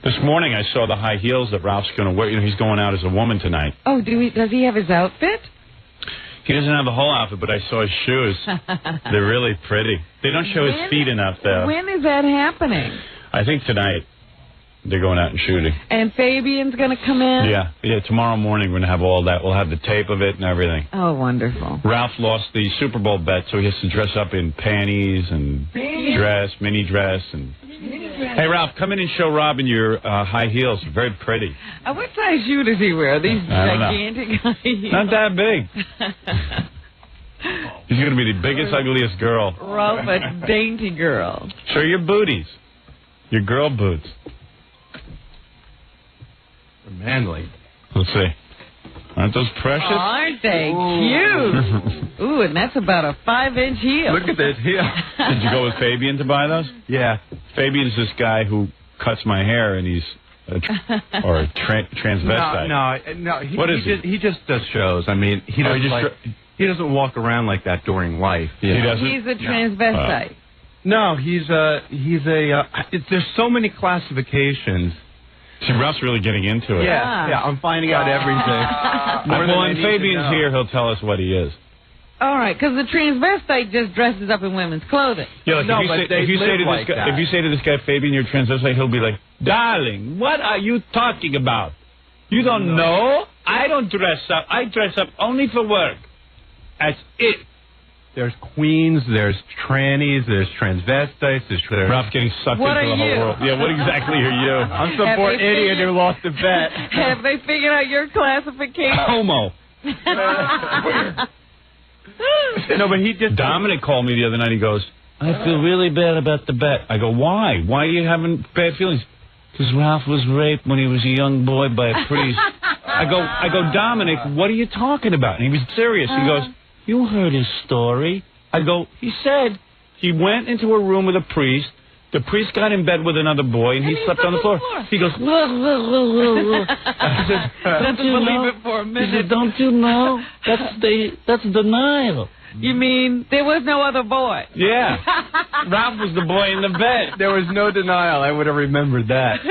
This morning I saw the high heels that Ralph's going to wear. You know, he's going out as a woman tonight. Oh, does he have his outfit? He doesn't have the whole outfit, but I saw his shoes. They're really pretty. They don't show his feet enough, though. When is that happening? I think tonight. They're going out and shooting. And Fabian's going to come in? Yeah, tomorrow morning we're going to have all that. We'll have the tape of it and everything. Oh, wonderful. Ralph lost the Super Bowl bet, so he has to dress up in panties and mini dress. And hey, Ralph, come in and show Robin your high heels. Very pretty. What size shoe does he wear? These gigantic high heels? Not that big. He's going to be the biggest, ugliest girl. Ralph, a dainty girl. Show your booties. Your girl boots. Manly. Let's see. Aren't those precious? Aren't they cute? Ooh, and that's about a 5-inch heel. Look at this heel. Did you go with Fabian to buy those? Yeah. Fabian's this guy who cuts my hair, and he's a transvestite. No. What is he? He just does shows. I mean, he doesn't walk around like that during life. He doesn't? He's a transvestite. No, there's so many classifications. See, Ralph's really getting into it. Yeah, I'm finding out everything. Well, when Fabian's here, he'll tell us what he is. All right, because the transvestite just dresses up in women's clothing. Yeah, like if you say to this guy, Fabian, you're transvestite, he'll be like, darling, what are you talking about? You don't know? I don't dress up. I dress up only for work. That's it. There's queens, there's trannies, there's transvestites, there's Ralph getting sucked into the whole world. Yeah, what exactly are you? I'm some poor idiot who lost a bet. Have they figured out your classification? Homo. No, but he just... Dominic called me the other night. He goes, I feel really bad about the bet. I go, why? Why are you having bad feelings? Because Ralph was raped when he was a young boy by a priest. I go, Dominic, what are you talking about? And he was serious. He goes, you heard his story. I go, he said he went into a room with a priest. The priest got in bed with another boy, and he slept on the floor. He goes, I said, don't you believe it for a minute. He said, don't you know? That's denial. You mean there was no other boy? Yeah. Ralph was the boy in the bed. There was no denial. I would have remembered that.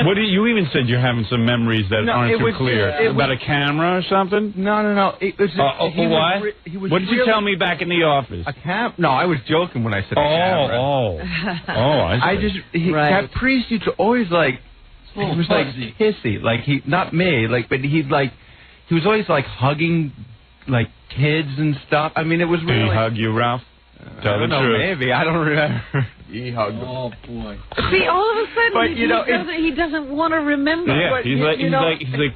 What do you even said you're having some memories that aren't too clear? About a camera or something? No. It was what did you tell me back in the office? No, I was joking when I said camera. I see. That priest used to always he was like hissy, not me, but he was always hugging kids and stuff. I mean, it was really... Did he hug you, Ralph? Tell the truth. Maybe. I don't remember. He hugged him. Oh, boy. See, all of a sudden, he doesn't want to remember. Yeah, but, he's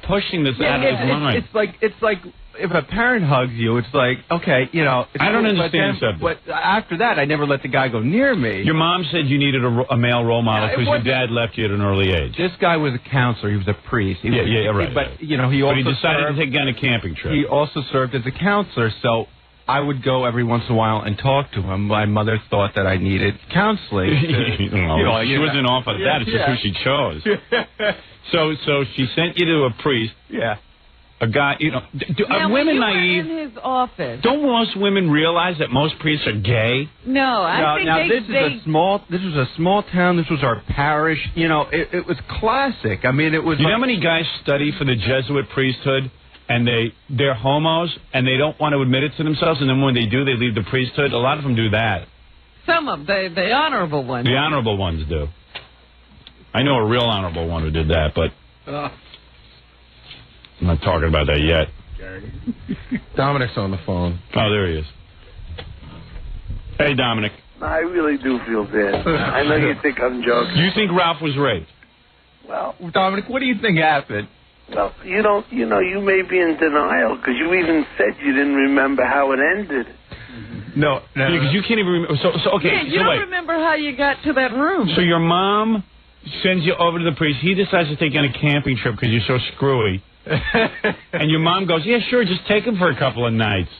pushing this out of his mind. It's like if a parent hugs you, it's like, okay, I don't understand something. But after that, I never let the guy go near me. Your mom said you needed a male role model because your dad left you at an early age. This guy was a counselor. He was a priest. Right. But, he also decided to take you on a camping trip. He also served as a counselor, so I would go every once in a while and talk to him. My mother thought that I needed counseling. She wasn't off on that. It's just who she chose. So she sent you to a priest. Yeah. A guy, are women naive? In his office. Don't most women realize that most priests are gay? No, I think this was a small town. This was our parish. It was classic. I mean, it was. You know how many guys study for the Jesuit priesthood, and they're homos, and they don't want to admit it to themselves, and then when they do, they leave the priesthood. A lot of them do that. Some of the honorable ones. The honorable ones do. I know a real honorable one who did that, but. I'm not talking about that yet. Dominic's on the phone. Oh, there he is. Hey, Dominic. I really do feel bad. I know you think I'm joking. You think Ralph was raped? Well, Dominic, what do you think happened? Well, you may be in denial because you even said you didn't remember how it ended. No, because you can't even remember. Okay. Yeah, you don't remember how you got to that room. So your mom sends you over to the priest. He decides to take you on a camping trip because you're so screwy. And your mom goes, yeah, sure, just take him for a couple of nights.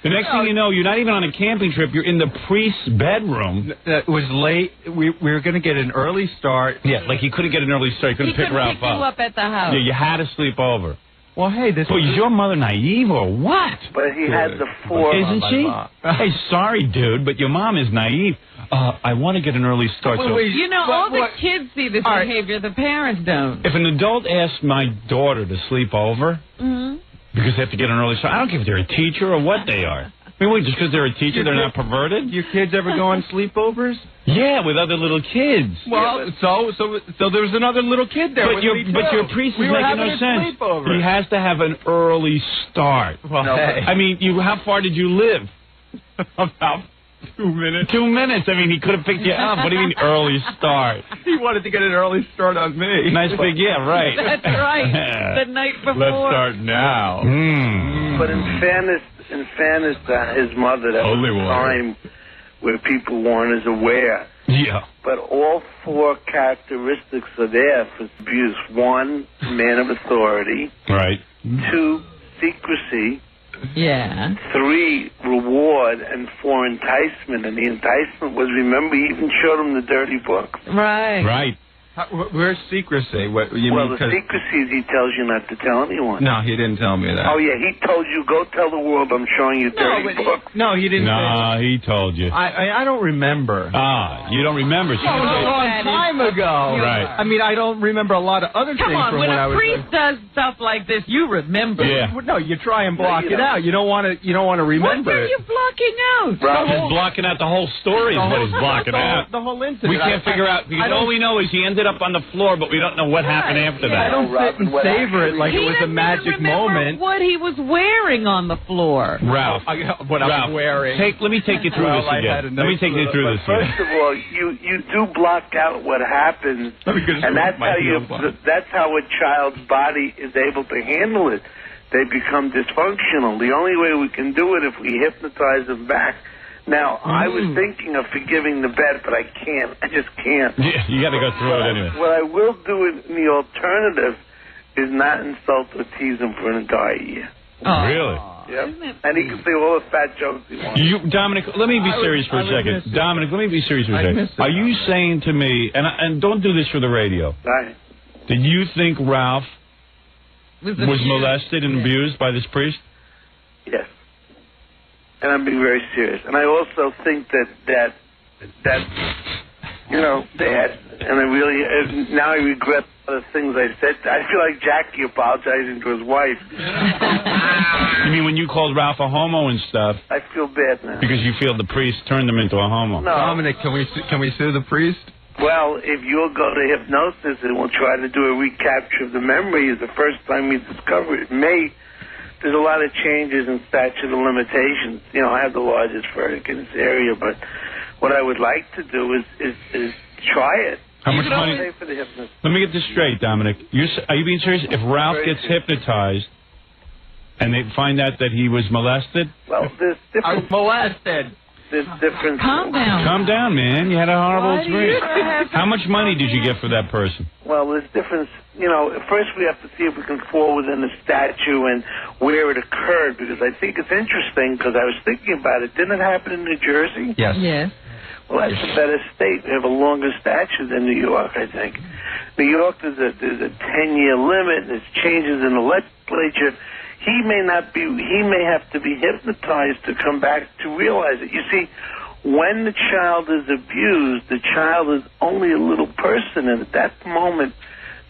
The next thing you know, you're not even on a camping trip. You're in the priest's bedroom. It was late. We were going to get an early start. Yeah, he couldn't get an early start. He couldn't pick Ralph up. He couldn't pick you up at the house. Yeah, you had to sleep over. Well, hey, this Well, is your mother naive or what? But he had the 4. Isn't she? Hey, sorry, dude, but your mom is naive. I want to get an early start. So You know, all the kids see this behavior. The parents don't. if an adult asks my daughter to sleep over because they have to get an early start, I don't care if they're a teacher or what they are. I mean, wait, just because they're a teacher, they're not perverted? Your kids ever go on sleepovers? Yeah, with other little kids. Well, so there was another little kid there. But your priest is making no sense. He has to have an early start. Well, hey. I mean, how far did you live? About 2 minutes. 2 minutes. I mean, he could have picked you up. What do you mean early start? He wanted to get an early start on me. Nice big, yeah, right. That's right. The night before. Let's start now. But in fairness to his mother, that was a time where people weren't as aware. Yeah. But all 4 characteristics are there for abuse. 1, man of authority. Right. 2, secrecy. Yeah. 3, reward. And 4, enticement. And the enticement was, remember, he even showed him the dirty books. Right. Right. Where's secrecy? What you Well, mean? the secrecy is he tells you not to tell anyone. No, he didn't tell me that. Oh, yeah, he told you, go tell the world I'm showing you dirty books. No, he didn't. No, he told you. I don't remember. You don't remember. That was a long time ago. Right. I mean, I don't remember a lot of other Come things on, from when when I a was. priest does stuff like this, you remember. Yeah. No, you try and block it out. You don't want to. You don't want to remember What are it. you blocking out? He's blocking out the whole story is what he's blocking out. The whole incident. We can't figure out, because all we know is he ended up on the floor, but we don't know what happened after I that. don't sit and savor it like it was a magic moment. What he was wearing on the floor. Ralph, What I was wearing. let me take you through this again. Let me take you through this First of all, you do block out what happens, and that's how a child's body is able to handle it. They become dysfunctional. The only way we can do it if we hypnotize them back. Now, I was thinking of forgiving the bet, but I can't. I just can't. Yeah, you got to go through it anyway. What I will do in the alternative is not insult or tease him for an entire year. Oh, really? Yep. And he can say all the fat jokes he wants. Dominic, let me be serious for a second. Dominic, let me be serious for a second. Are you saying to me, and don't do this for the radio, Right. did you think Ralph was molested and abused by this priest? Yes. And I'm being very serious. And I also think that you know, and I really, now I regret the things I said. I feel like Jackie apologizing to his wife. You mean when you called Ralph a homo and stuff? I feel bad now. Because you feel the priest turned him into a homo. No. Dominic, can we sue the priest? Well, if you'll go to hypnosis and we'll try to do a recapture of the memory, is the first time we discover it. There's a lot of changes in statute of limitations. You know, I have the largest verdict in this area, but what I would like to do is try it. How much money? Pay for the hypnosis. Let me get this straight, Dominic. Are you being serious? If Ralph gets hypnotized and they find out that he was molested? Well, there's different. Molested. There's different. Calm down. Calm down, man. You had a horrible experience. How much money did you get for that person? Well, there's difference. You know, first we have to see if we can fall within the statute and where it occurred, because I think it's interesting, because I was thinking about it. Didn't it happen in New Jersey? Yes. Yes. Well, that's a better state. We have a longer statute than New York, I think. New York, there's a 10-year limit. There's changes in the legislature. He may have to be hypnotized to come back to realize it. You see, when the child is abused, the child is only a little person, and at that moment,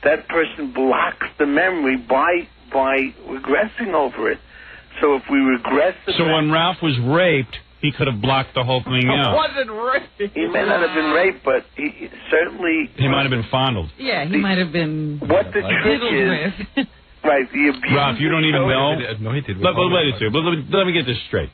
that person blocks the memory by regressing over it. So if we regress the when Ralph was raped, he could have blocked the whole thing out. Wasn't raped. He may not have been raped, but he certainly... He might have been fondled. Yeah, he might have been What the trick is... with. Right, the abuse... Ralph, you don't even know? No, he did. Let me get this straight.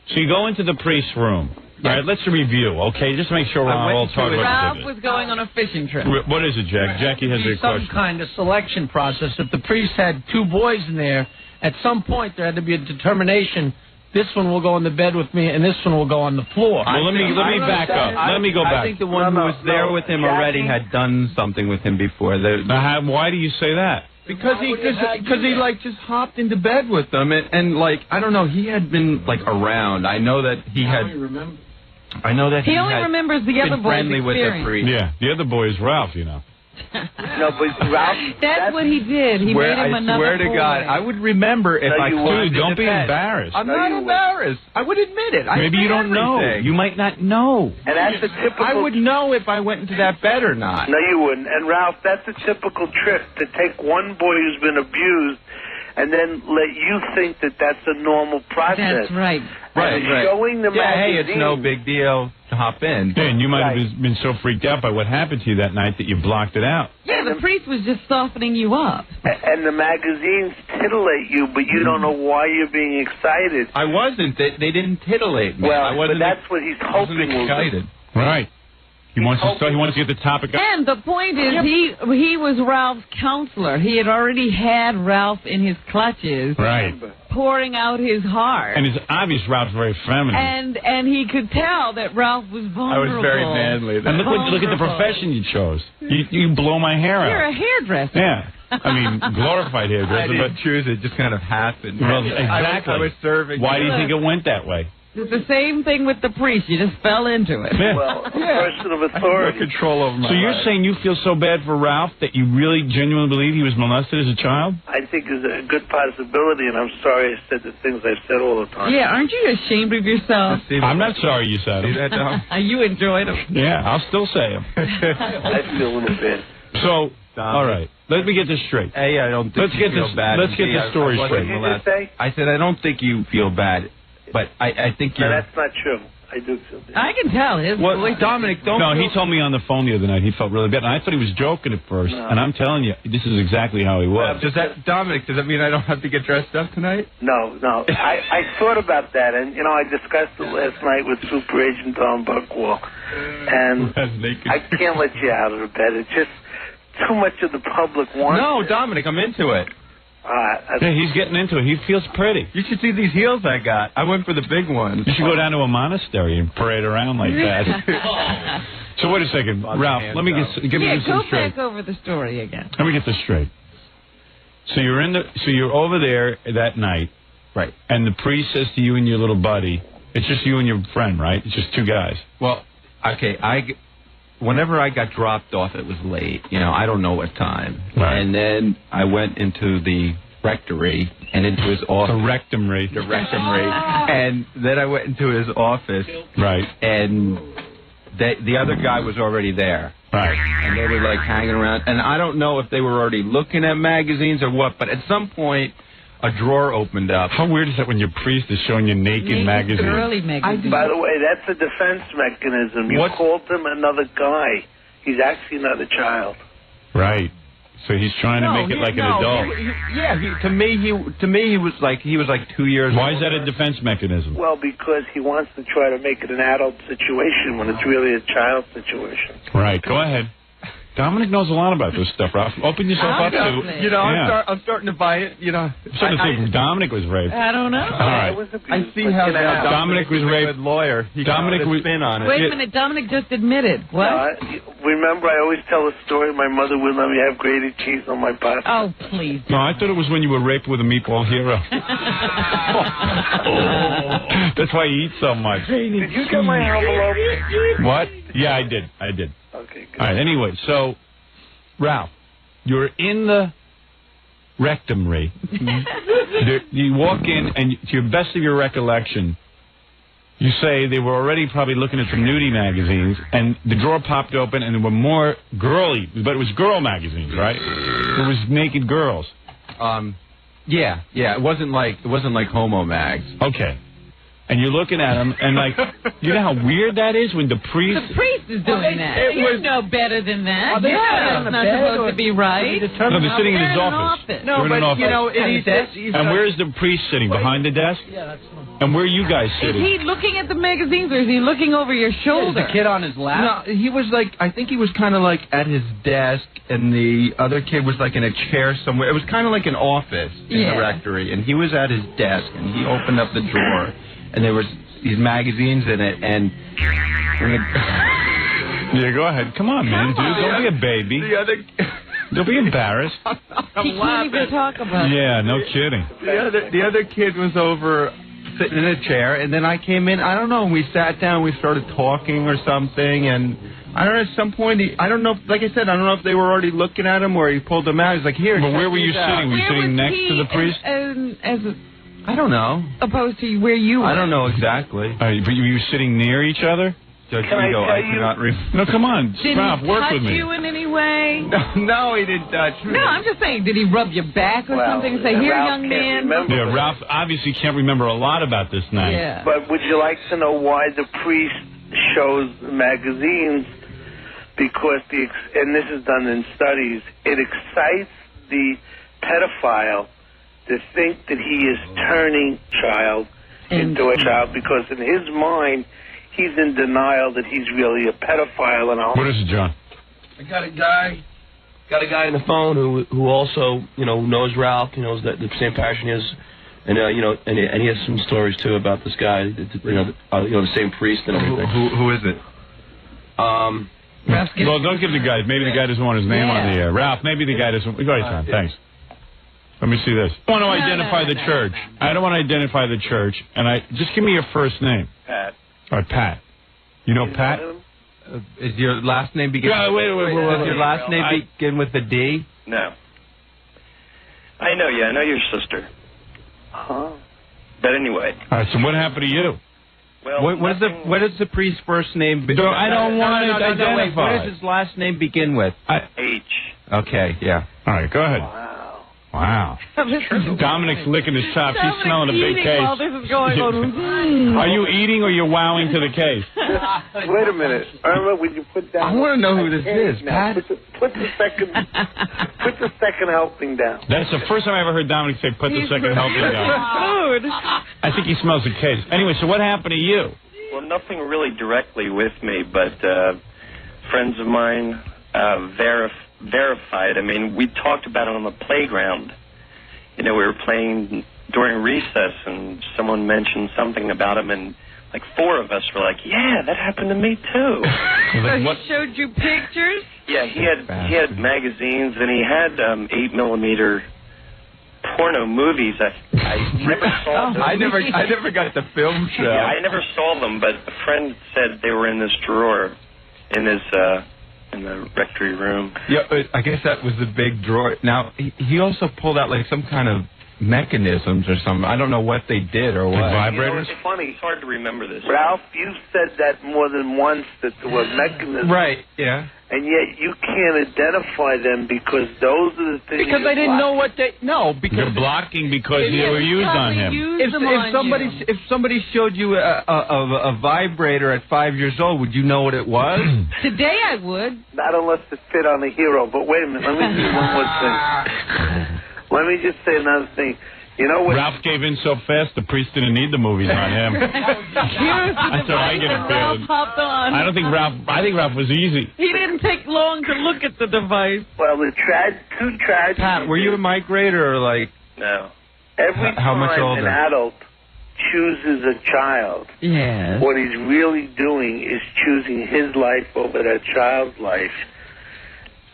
So you go into the priest's room. All right, let's review, okay? Just to make sure we're all talking about Ralph was going on a fishing trip. What is it, Jack? Jackie has a question. Some kind of selection process. If the priest had 2 boys in there, at some point there had to be a determination. This one will go in the bed with me, and this one will go on the floor. Well, let me back up. Let me go back. I think the one who was there with him already had done something with him before. Why do you say that? Because he like just hopped into bed with them, and like I don't know, he had been like around. I know that he had. I know that he only remembers the other boy's friendly with the experience. priest. Yeah, the other boy is Ralph, you know. No, but Ralph... That's what he did. He made him another I swear to boy. God, I would remember if I Dude, don't be embarrassed. I'm not embarrassed. I would admit it. Maybe you don't know. You might not know. And that's a typical... I would know if I went into that bed or not. No, you wouldn't. And Ralph, that's a typical trick, to take one boy who's been abused and then let you think that that's a normal process. That's right. Right. Showing the magazine. Hey, it's no big deal to hop in. Yeah, and you might have been so freaked out by what happened to you that night that you blocked it out. Yeah, the priest was just softening you up. And the magazines titillate you, but you don't know why you're being excited. I wasn't. They didn't titillate me. Well, I wasn't, but that's what he's hoping will do. excited. Right. He wants to get the topic up. And the point is, he was Ralph's counselor. He had already had Ralph in his clutches, Right. pouring out his heart. And it's obvious Ralph's very feminine. And he could tell that Ralph was vulnerable. I was very manly. And look at the profession you chose. You blow my hair You're out. a hairdresser. Yeah. I mean, glorified I hairdresser, didn't but choose it. Just kind of happened. Well, exactly. I was serving. Why do you think it went that way? It's the same thing with the priest. You just fell into it. Yeah. Well, a person of I authority. have no control over my So you're life. saying you feel so bad for Ralph that you really genuinely believe he was molested as a child? I think is a good possibility, and I'm sorry I said the things I've said all the time. Yeah, aren't you ashamed of yourself? I'm not sorry you said See him. that, Dom? You enjoyed him. Yeah, I'll still say him. I feel a little bit. So, all right, let me get this straight. Hey, I don't think Let's you get feel this- bad. let's get the story I wasn't straight. What did you just say? I said I don't think you feel bad, but I think No, you're... that's not true. I do feel bad. I can tell his voice. Dominic, don't... No, feel- he told me on the phone the other night he felt really bad, and I thought he was joking at first. No. And I'm telling you, this is exactly how he was. Dominic, does that mean I don't have to get dressed up tonight? No. I thought about that, and, I discussed it last night with Super Agent Don Buckwall, and I can't let you out of the bed. It's just too much of the public wants No, it. Dominic, I'm into it. Yeah, he's getting into it. He feels pretty. You should see these heels I got. I went for the big ones. You should go down to a monastery and parade around like that. So wait a second, Ralph. Let me give me this go straight. back over the story again. Let me get this straight. So you're over there that night, Right. and the priest says to you and your little buddy, it's just you and your friend, right? It's just two guys. Well, okay, whenever I got dropped off, it was late. I don't know what time. Right. And then I went into the rectory and into his office. The rectumry. And then I went into his office. Right. And the other guy was already there. Right. And they were, like, hanging around. And I don't know if they were already looking at magazines or what, but at some point, a drawer opened up. How weird is that when your priest is showing you naked magazines? Girly magazines. By the way, that's a defense mechanism. You called him another guy. He's actually not a child. Right. So he's trying to make it like an adult. To me he was like 2 years Why old. is that a defense mechanism? Well, because he wants to try to make it an adult situation when it's really a child situation. Right. Go ahead. Dominic knows a lot about this stuff, Ralph. Open yourself up to Obviously. I'm starting to buy it. I'm starting to think Dominic was raped. I don't know. All right. I see how Dominic was raped. Lawyer. Dominic was spin on it. Wait a minute, Dominic just admitted. What? Remember, I always tell a story. My mother would let me have grated cheese on my pasta. Oh, please. No, I thought it was when you were raped with a meatball hero. That's why you eat so much. Did you get my envelope? What? Yeah, I did. Okay, good. All right, anyway, so, Ralph, you're in the rectumry. You walk in, and to your best of your recollection, you say they were already probably looking at some nudie magazines, and the drawer popped open, and there were more girly, but it was girl magazines, right? It was naked girls. Yeah. It wasn't like homo mags. Okay. And you're looking at them, and like, you know how weird that is when the priest... The priest is doing that. You know better than that. That's not supposed to be right. No, they're sitting in his office. No, They're in an office. he's And where's the priest sitting? Behind the desk? Yeah, that's And where are you guys Is sitting? he looking at the magazines, or is he looking over your shoulder? the kid on his lap. No, he was like, I think he was kind of like at his desk, and the other kid was like in a chair somewhere. It was kind of like an office in the rectory, and he was at his desk, and he opened up the drawer, and there was these magazines in it, and Yeah, go ahead. Come on, man, dude. Don't be a baby. the other. Don't be embarrassed. He can't even talk about it. Yeah, no kidding. The other kid was over sitting in a chair, and then I came in. I don't know. We sat down. We started talking or something, and I don't know, at some point, I don't know, like I said, I don't know if they were already looking at him or he pulled them out. He's like, here. But where were you sitting? Were you sitting next to the priest? I don't know. Opposed to where you were. I don't know exactly. But you were sitting near each other? Judge Can I Vigo, tell I you- cannot No, come on. Did Ralph, he work touch with me. you in any way? No, he didn't touch me. No, I'm just saying, did he rub your back or something and say, here, Ralph young can't man? remember. Yeah, Ralph obviously can't remember a lot about this night. Yeah. But would you like to know why the priest shows magazines? Because and this is done in studies, it excites the pedophile to think that he is turning child into a child, because in his mind, he's in denial that he's really a pedophile. And all. What is it, John? I got a guy on the phone who also, knows Ralph, knows that the same passion is, and and he has some stories too about this guy, the same priest and everything. Who is it? Well, don't give the guy. Maybe the guy doesn't want his name on the air. Ralph, maybe the guy doesn't. Go ahead, John. Thanks. Let me see this. I don't want to identify the church. I don't want to identify the church. And just give me your first name. Pat. All right, Pat. You know Pat? Is your last name begin? Wait. Does your last name begin with a D? No. I know you. I know your sister. Huh? But anyway. All right, so what happened to you? Well, What is the priest's first name? I don't want it identified. What does his last name begin with? H. Okay, yeah. All right, go ahead. Wow. Dominic's licking his chops. He's smelling a big case. While this is going on. Are you eating or you're wowing to the case? Wait a minute, Irma. Would you put down? I want to know who this is, Now, Pat. put the second helping down. That's the first time I ever heard Dominic say, put the second helping down. Food. I think he smells a case. Anyway, so what happened to you? Well, nothing really directly with me, but friends of mine verified. I mean, we talked about it on the playground. We were playing during recess, and someone mentioned something about him, and like 4 of us were like, "Yeah, that happened to me too." So he showed you pictures? Yeah, he had magazines, and he had 8mm porno movies. I never saw them. I never got the film show. Yeah, I never saw them, but a friend said they were in this drawer in his in the rectory room. Yeah, I guess that was the big drawer. Now, he also pulled out like some kind of mechanisms or something. I don't know what they did or what. Vibrators? It's funny. It's hard to remember this. Ralph, you've said that more than once, that there were mechanisms. Right, yeah. And yet you can't identify them because those are the things. Because I didn't know what they... No, because... You're blocking because they were used on him. If somebody showed you a vibrator at 5 years old, would you know what it was? Today I would. Not unless it fit on a hero. But wait a minute. Let me do one more thing. Let me just say another thing. You know what? Ralph gave in so fast, the priest didn't need the movies on him. That's how I get a feeling. I think Ralph was easy. He didn't take long to look at the device. Well, the two tragedies. Pat, were you a migrator or like... No. Every How much time older? an adult chooses a child, Yes. what he's really doing is choosing his life over that child's life.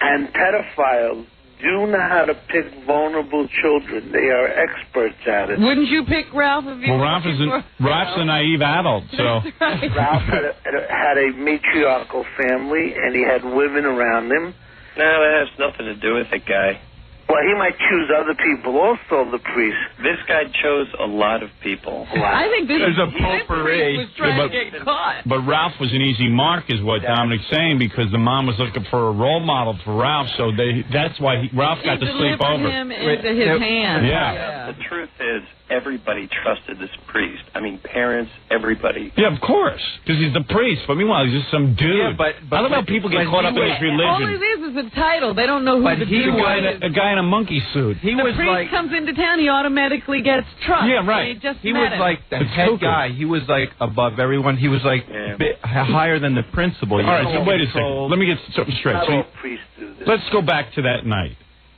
And pedophiles do know how to pick vulnerable children. They are experts at it. Wouldn't you pick Ralph if you Well, Ralph's a naive adult, so... Ralph had a matriarchal family, and he had women around him. No, that has nothing to do with it, guy. Well, he might choose other people also, the priest. This guy chose a lot of people. I think this There's a this potpourri. priest was trying to get caught. But Ralph was an easy mark, is what Dominic's saying, because the mom was looking for a role model for Ralph, so that's why Ralph got to sleep over. him into his hands. Yeah. The truth is, everybody trusted this priest. I mean, parents, everybody. Yeah, of course, because he's the priest. But meanwhile, he's just some dude. Yeah, but I love how people get caught up in his All religion. it is a title. They don't know who But the he dude was- is. A guy in a monkey suit. He The was priest like... comes into town, he automatically gets trust. Yeah, right. He was like the head guy. He was like above everyone. He was like higher than the principal. All right, so wait a second. Let me get something straight. Not So all priests do this. let's go back to that night.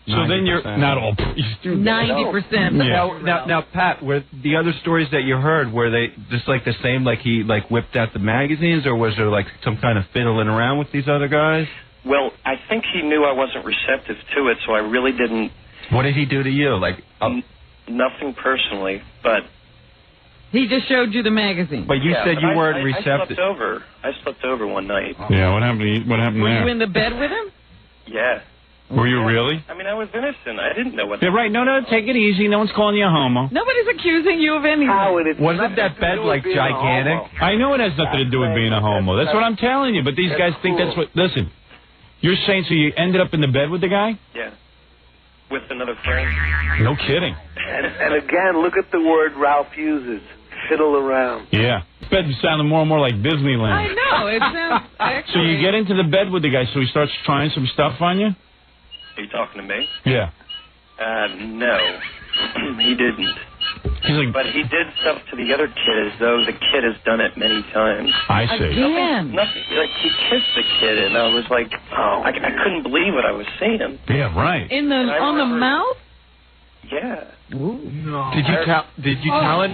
So then you're 90%. not all priests do that. 90%. Yeah. Now, Pat, were the other stories that you heard, were they just like the same, like he like whipped out the magazines, or was there like some kind of fiddling around with these other guys? Well, I think he knew I wasn't receptive to it, so I really didn't. What did he do to you? Like, Nothing personally, but He just showed you the magazine. But you said you weren't receptive. I slept over one night. Yeah, what happened? What happened Were there? you in the bed with him? Yeah. Were you really? I mean, I was innocent. I didn't know what. Yeah, right. No, take it easy. No one's calling you a homo. Nobody's accusing you of anything. Wasn't that bed like gigantic? I know it has nothing to do with being a homo. That's what I'm telling you. But these guys think that's what. Listen, you're saying so you ended up in the bed with the guy? Yeah. With another friend. No kidding. And again, look at the word Ralph uses. Fiddle around. Yeah. This bed sounded more and more like Disneyland. I know. It sounds actually... So you get into the bed with the guy, so he starts trying some stuff on you? Are you talking to me? Yeah. No. He didn't. He's like, but he did stuff to the other kid as though the kid has done it many times. I see. Again. Nothing. Like, he kissed the kid, and I was like, I couldn't believe what I was seeing. Yeah, right. On the mouth? Yeah. Ooh. No. Did you tell it?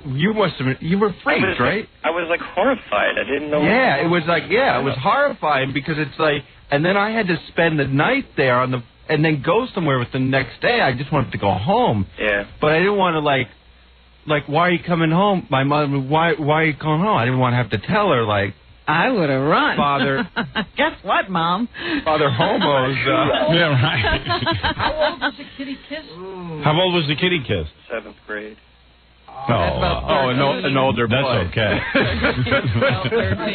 You were freaked, right? I was like horrified. I didn't know. Yeah, it was like it was horrifying because it's like, and then I had to spend the night there and then go somewhere with the next day. I just wanted to go home. Yeah. But I didn't want to like why are you coming home? My mother, why are you going home? I didn't want to have to tell her like. I would have run. Father. Guess what, Mom? Father homos. Yeah, right. How old was the kitty kiss? How old was the kitty kiss? 7th grade. An older boy. That's okay.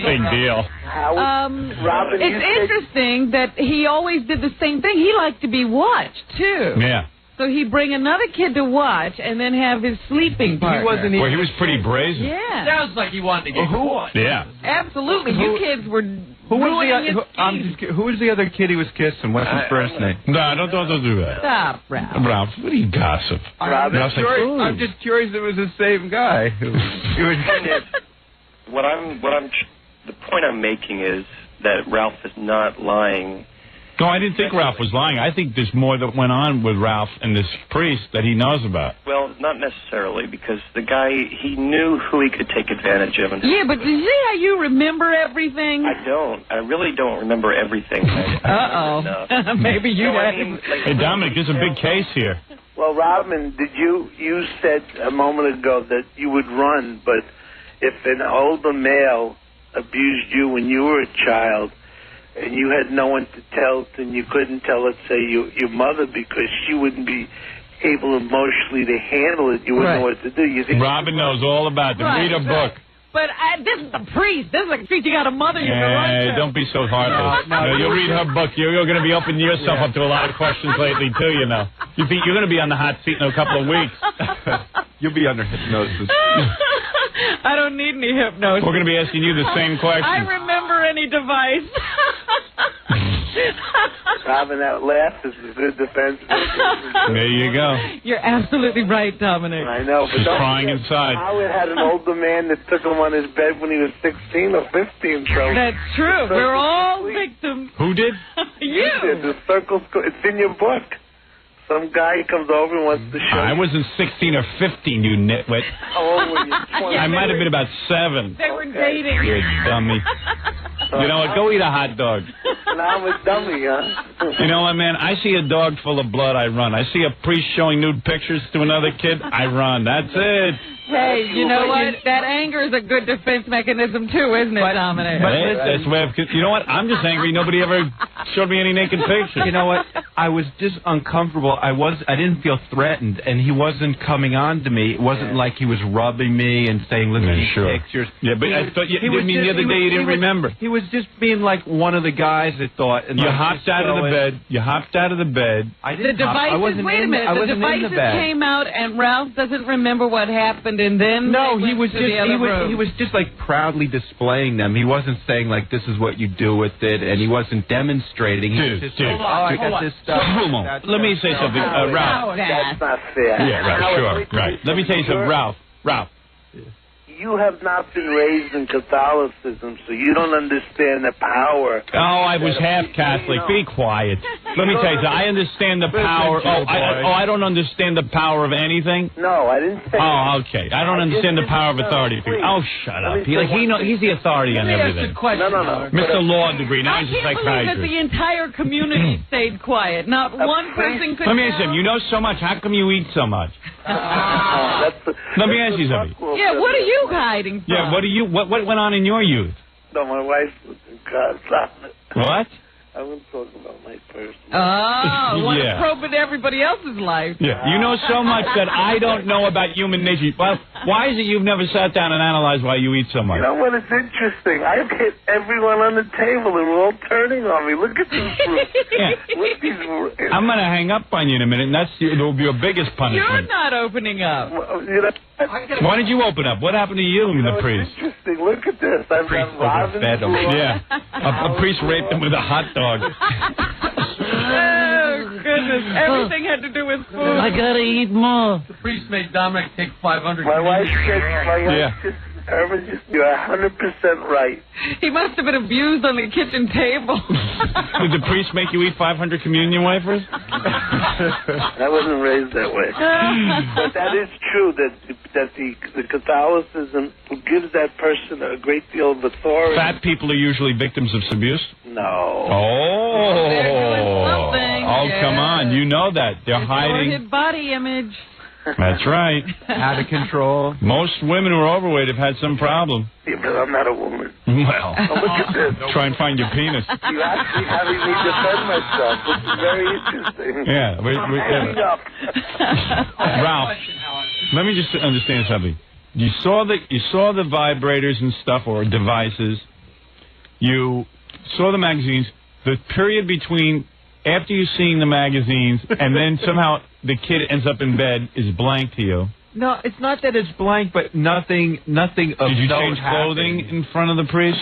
Big deal. Robin, it's interesting that he always did the same thing. He liked to be watched, too. Yeah. So he'd bring another kid to watch and then have his sleeping partner. He was pretty brazen. Yeah. Sounds like he wanted to get caught. Yeah. Absolutely. You kids were who was the other kid he was kissing? What's his first name? No, don't do that. Stop, Ralph. Ralph, what do you gossip? I'm just curious if it was the same guy. The point I'm making is that Ralph is not lying. No, I didn't think Ralph was lying. I think there's more that went on with Ralph and this priest that he knows about. Well, not necessarily, because the guy, he knew who he could take advantage of. Yeah, but do you see how you remember everything? I don't. I really don't remember everything. Uh-oh. Maybe you Hey, Dominic, there's a big case here. Well, Robin, you said a moment ago that you would run, but if an older male abused you when you were a child, and you had no one to tell, and you couldn't tell, let's say, your mother, because she wouldn't be able emotionally to handle it, you wouldn't know what to do. You think Robin knows all about it. Read a book. But this is a priest. This is a priest. You got a mother you can run to. Don't be so heartless. No, you'll read her book. You're going to be opening yourself up to a lot of questions lately, too, you know. You think you're going to be on the hot seat in a couple of weeks. You'll be under hypnosis. I don't need any hypnosis. We're going to be asking you the same question. I remember any device. Robin, that laugh is a good defense. There you go. You're absolutely right, Dominic. I know, but she's crying inside. Howard had an older man that took him on his bed when he was 16 or 15. So that's true. We're all victims. Who did? You. The circle. It's in your book. Some guy comes over and wants to show. I wasn't 16 or 15, you nitwit. How old were you? I might have been about 7. They were dating. You dummy. You know what? Go eat a hot dog. And I'm a dummy, huh? You know what, man? I see a dog full of blood, I run. I see a priest showing nude pictures to another kid, I run. That's it. Hey, you know what? That anger is a good defense mechanism, too, isn't it, Dominic? That's where, you know what? I'm just angry nobody ever showed me any naked pictures. You know what? I was just uncomfortable. I didn't feel threatened, and he wasn't coming on to me. It wasn't like he was rubbing me and saying, "Look at these pictures." Yeah, but I thought the other day you didn't remember. He was just being like one of the guys that thought. And you hopped out of the bed. You hopped out of the bed. I didn't. The devices. Wait a minute. The devices came out, and Ralph doesn't remember what happened, and then no, he was just like proudly displaying them. He wasn't saying like this is what you do with it, and he wasn't demonstrating. Dude. I got this stuff. Let me say something, Ralph. That's not fair. Yeah, right, sure, right. Let me tell you something, Ralph. You have not been raised in Catholicism, so you don't understand the power. Oh, I was half Catholic. Be quiet. Let me tell you something. I understand the power. I don't understand the power of anything. No, I didn't say. Oh, okay. I don't understand the power of authority. Oh, shut up. He's the authority on everything. No. Mr. Law degree. Now he's a I can't believe that the entire community stayed quiet. Not one person could. Let me ask you, you know so much. How come you eat so much? Let me ask you something. Yeah, what are you hiding from? Yeah, what went on in your youth? No, my wife was in God. What? I wouldn't talk about my personal. Yeah. Probing everybody else's life. Yeah, you know so much that I don't know about human nature. Well, why is it you've never sat down and analyzed why you eat so much? You know what? It's interesting. I've hit everyone on the table, and we're all turning on me. Look at this fruit. Yeah. I'm going to hang up on you in a minute, and it'll be your biggest punishment. You're not opening up. Well, you know, why did you open up? What happened to you and the priest? It's interesting. Look at this. I've got robins. Yeah. A priest raped him with a hot dog. Oh, goodness. Everything had to do with food. I gotta eat more. The priest made Dominic take 500. My wife said, you're 100% right. He must have been abused on the kitchen table. Did the priest make you eat 500 communion wafers? I wasn't raised that way. But that is true, that the Catholicism gives that person a great deal of authority. Fat people are usually victims of abuse? No. Oh. They're doing something. Oh, come on. You know that. They're hiding. Distorted body image. That's right. Out of control. Most women who are overweight have had some problem. Yeah, but I'm not a woman. Well, look at this. Try and find your penis. You actually having me defend myself, which is very interesting. Yeah. Ralph, let me just understand something. You saw the vibrators and stuff, or devices. You saw the magazines. The period between after you seeing the magazines and then somehow the kid ends up in bed is blank to you. No, it's not that it's blank, but nothing of Did you change clothing in front of the priest?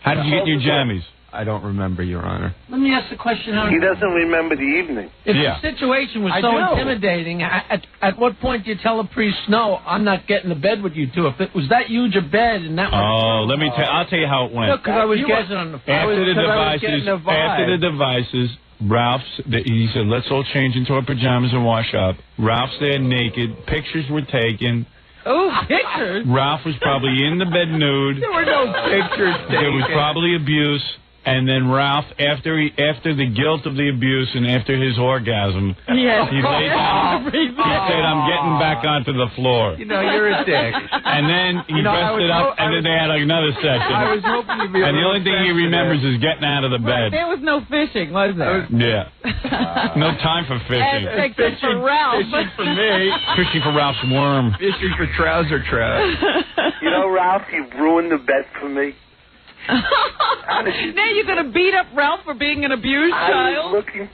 How did you get your jammies? I don't remember, Your Honor. Let me ask the question. He doesn't remember the evening. If the situation was so intimidating, at what point do you tell a priest, no, I'm not getting to bed with you two? If it was that huge a bed and that I'll tell you how it went. No, because I was guessing on the phone. After the devices, he said, let's all change into our pajamas and wash up. Ralph's there naked. Pictures were taken. Oh, pictures? Ralph was probably in the bed nude. There were no pictures taken. There was probably abuse. And then Ralph, after the guilt of the abuse and after his orgasm, he laid down. He said, I'm getting back onto the floor. You know, you're a dick. And then he dressed it up, and then they had another session. I was hoping you'd be and the only thing he remembers is getting out of the bed. There was no fishing, was there? Yeah. No time for fishing. Except for Ralph. Fishing for me. Fishing for Ralph's worm. Fishing for trouser trout. You know, Ralph, you've ruined the bet for me. Now you're going to beat up Ralph for being an abused child? I was looking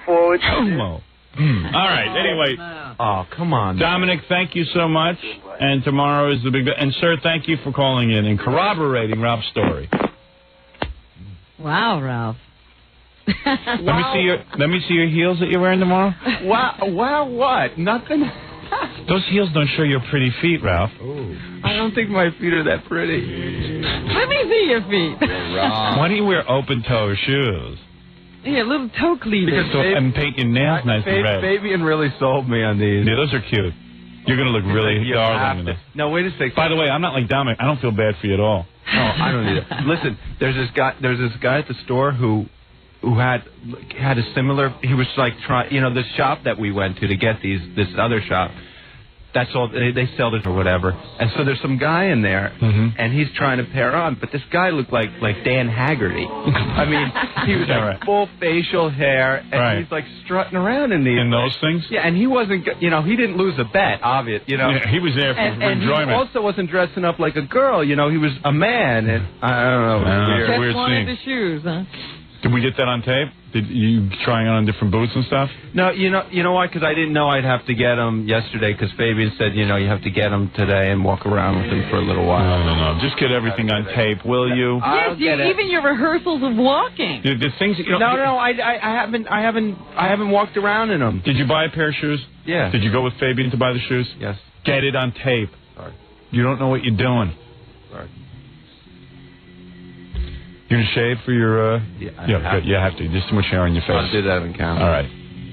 forward to this. All right, anyway. Oh, come on. Dominic, thank you so much. And tomorrow is the big... And, sir, thank you for calling in and corroborating Ralph's story. Wow, Ralph. Let me see your heels that you're wearing tomorrow. Wow, what? Nothing. Those heels don't show your pretty feet, Ralph. Ooh. I don't think my feet are that pretty. Let me see your feet. Why do you wear open-toe shoes? Yeah, little toe cleavage. And paint your nails nice and red. Fabian really sold me on these. Yeah, those are cute. You're going to look really darling in this. No, wait a second. By the way, I'm not like Dominic. I don't feel bad for you at all. No, I don't either. Listen, there's this guy at the store who had a similar. He was like trying, the shop that we went to get this other shop. That's all they sell this or whatever. And so there's some guy in there, and he's trying to pair on, but this guy looked like Dan Haggerty. I mean, he was like full facial hair, and he's like strutting around in these. In those things? Yeah, and he wasn't. He didn't lose a bet, obvious. Yeah, he was there for enjoyment. And he also wasn't dressing up like a girl. He was a man, and I don't know. Just wanted the shoes, huh? Did we get that on tape? Did you trying on different boots and stuff? No, you know why? Because I didn't know I'd have to get them yesterday. Because Fabian said, you have to get them today and walk around with them for a little while. No. Just get everything on tape, will you? Yes, even your rehearsals of walking. The things. No. I haven't walked around in them. Did you buy a pair of shoes? Yeah. Did you go with Fabian to buy the shoes? Yes. Get it on tape. Sorry. You don't know what you're doing. Sorry. You gonna shave for your? Good. You have to. There's too much hair on your face. I'll do that in camera. All right.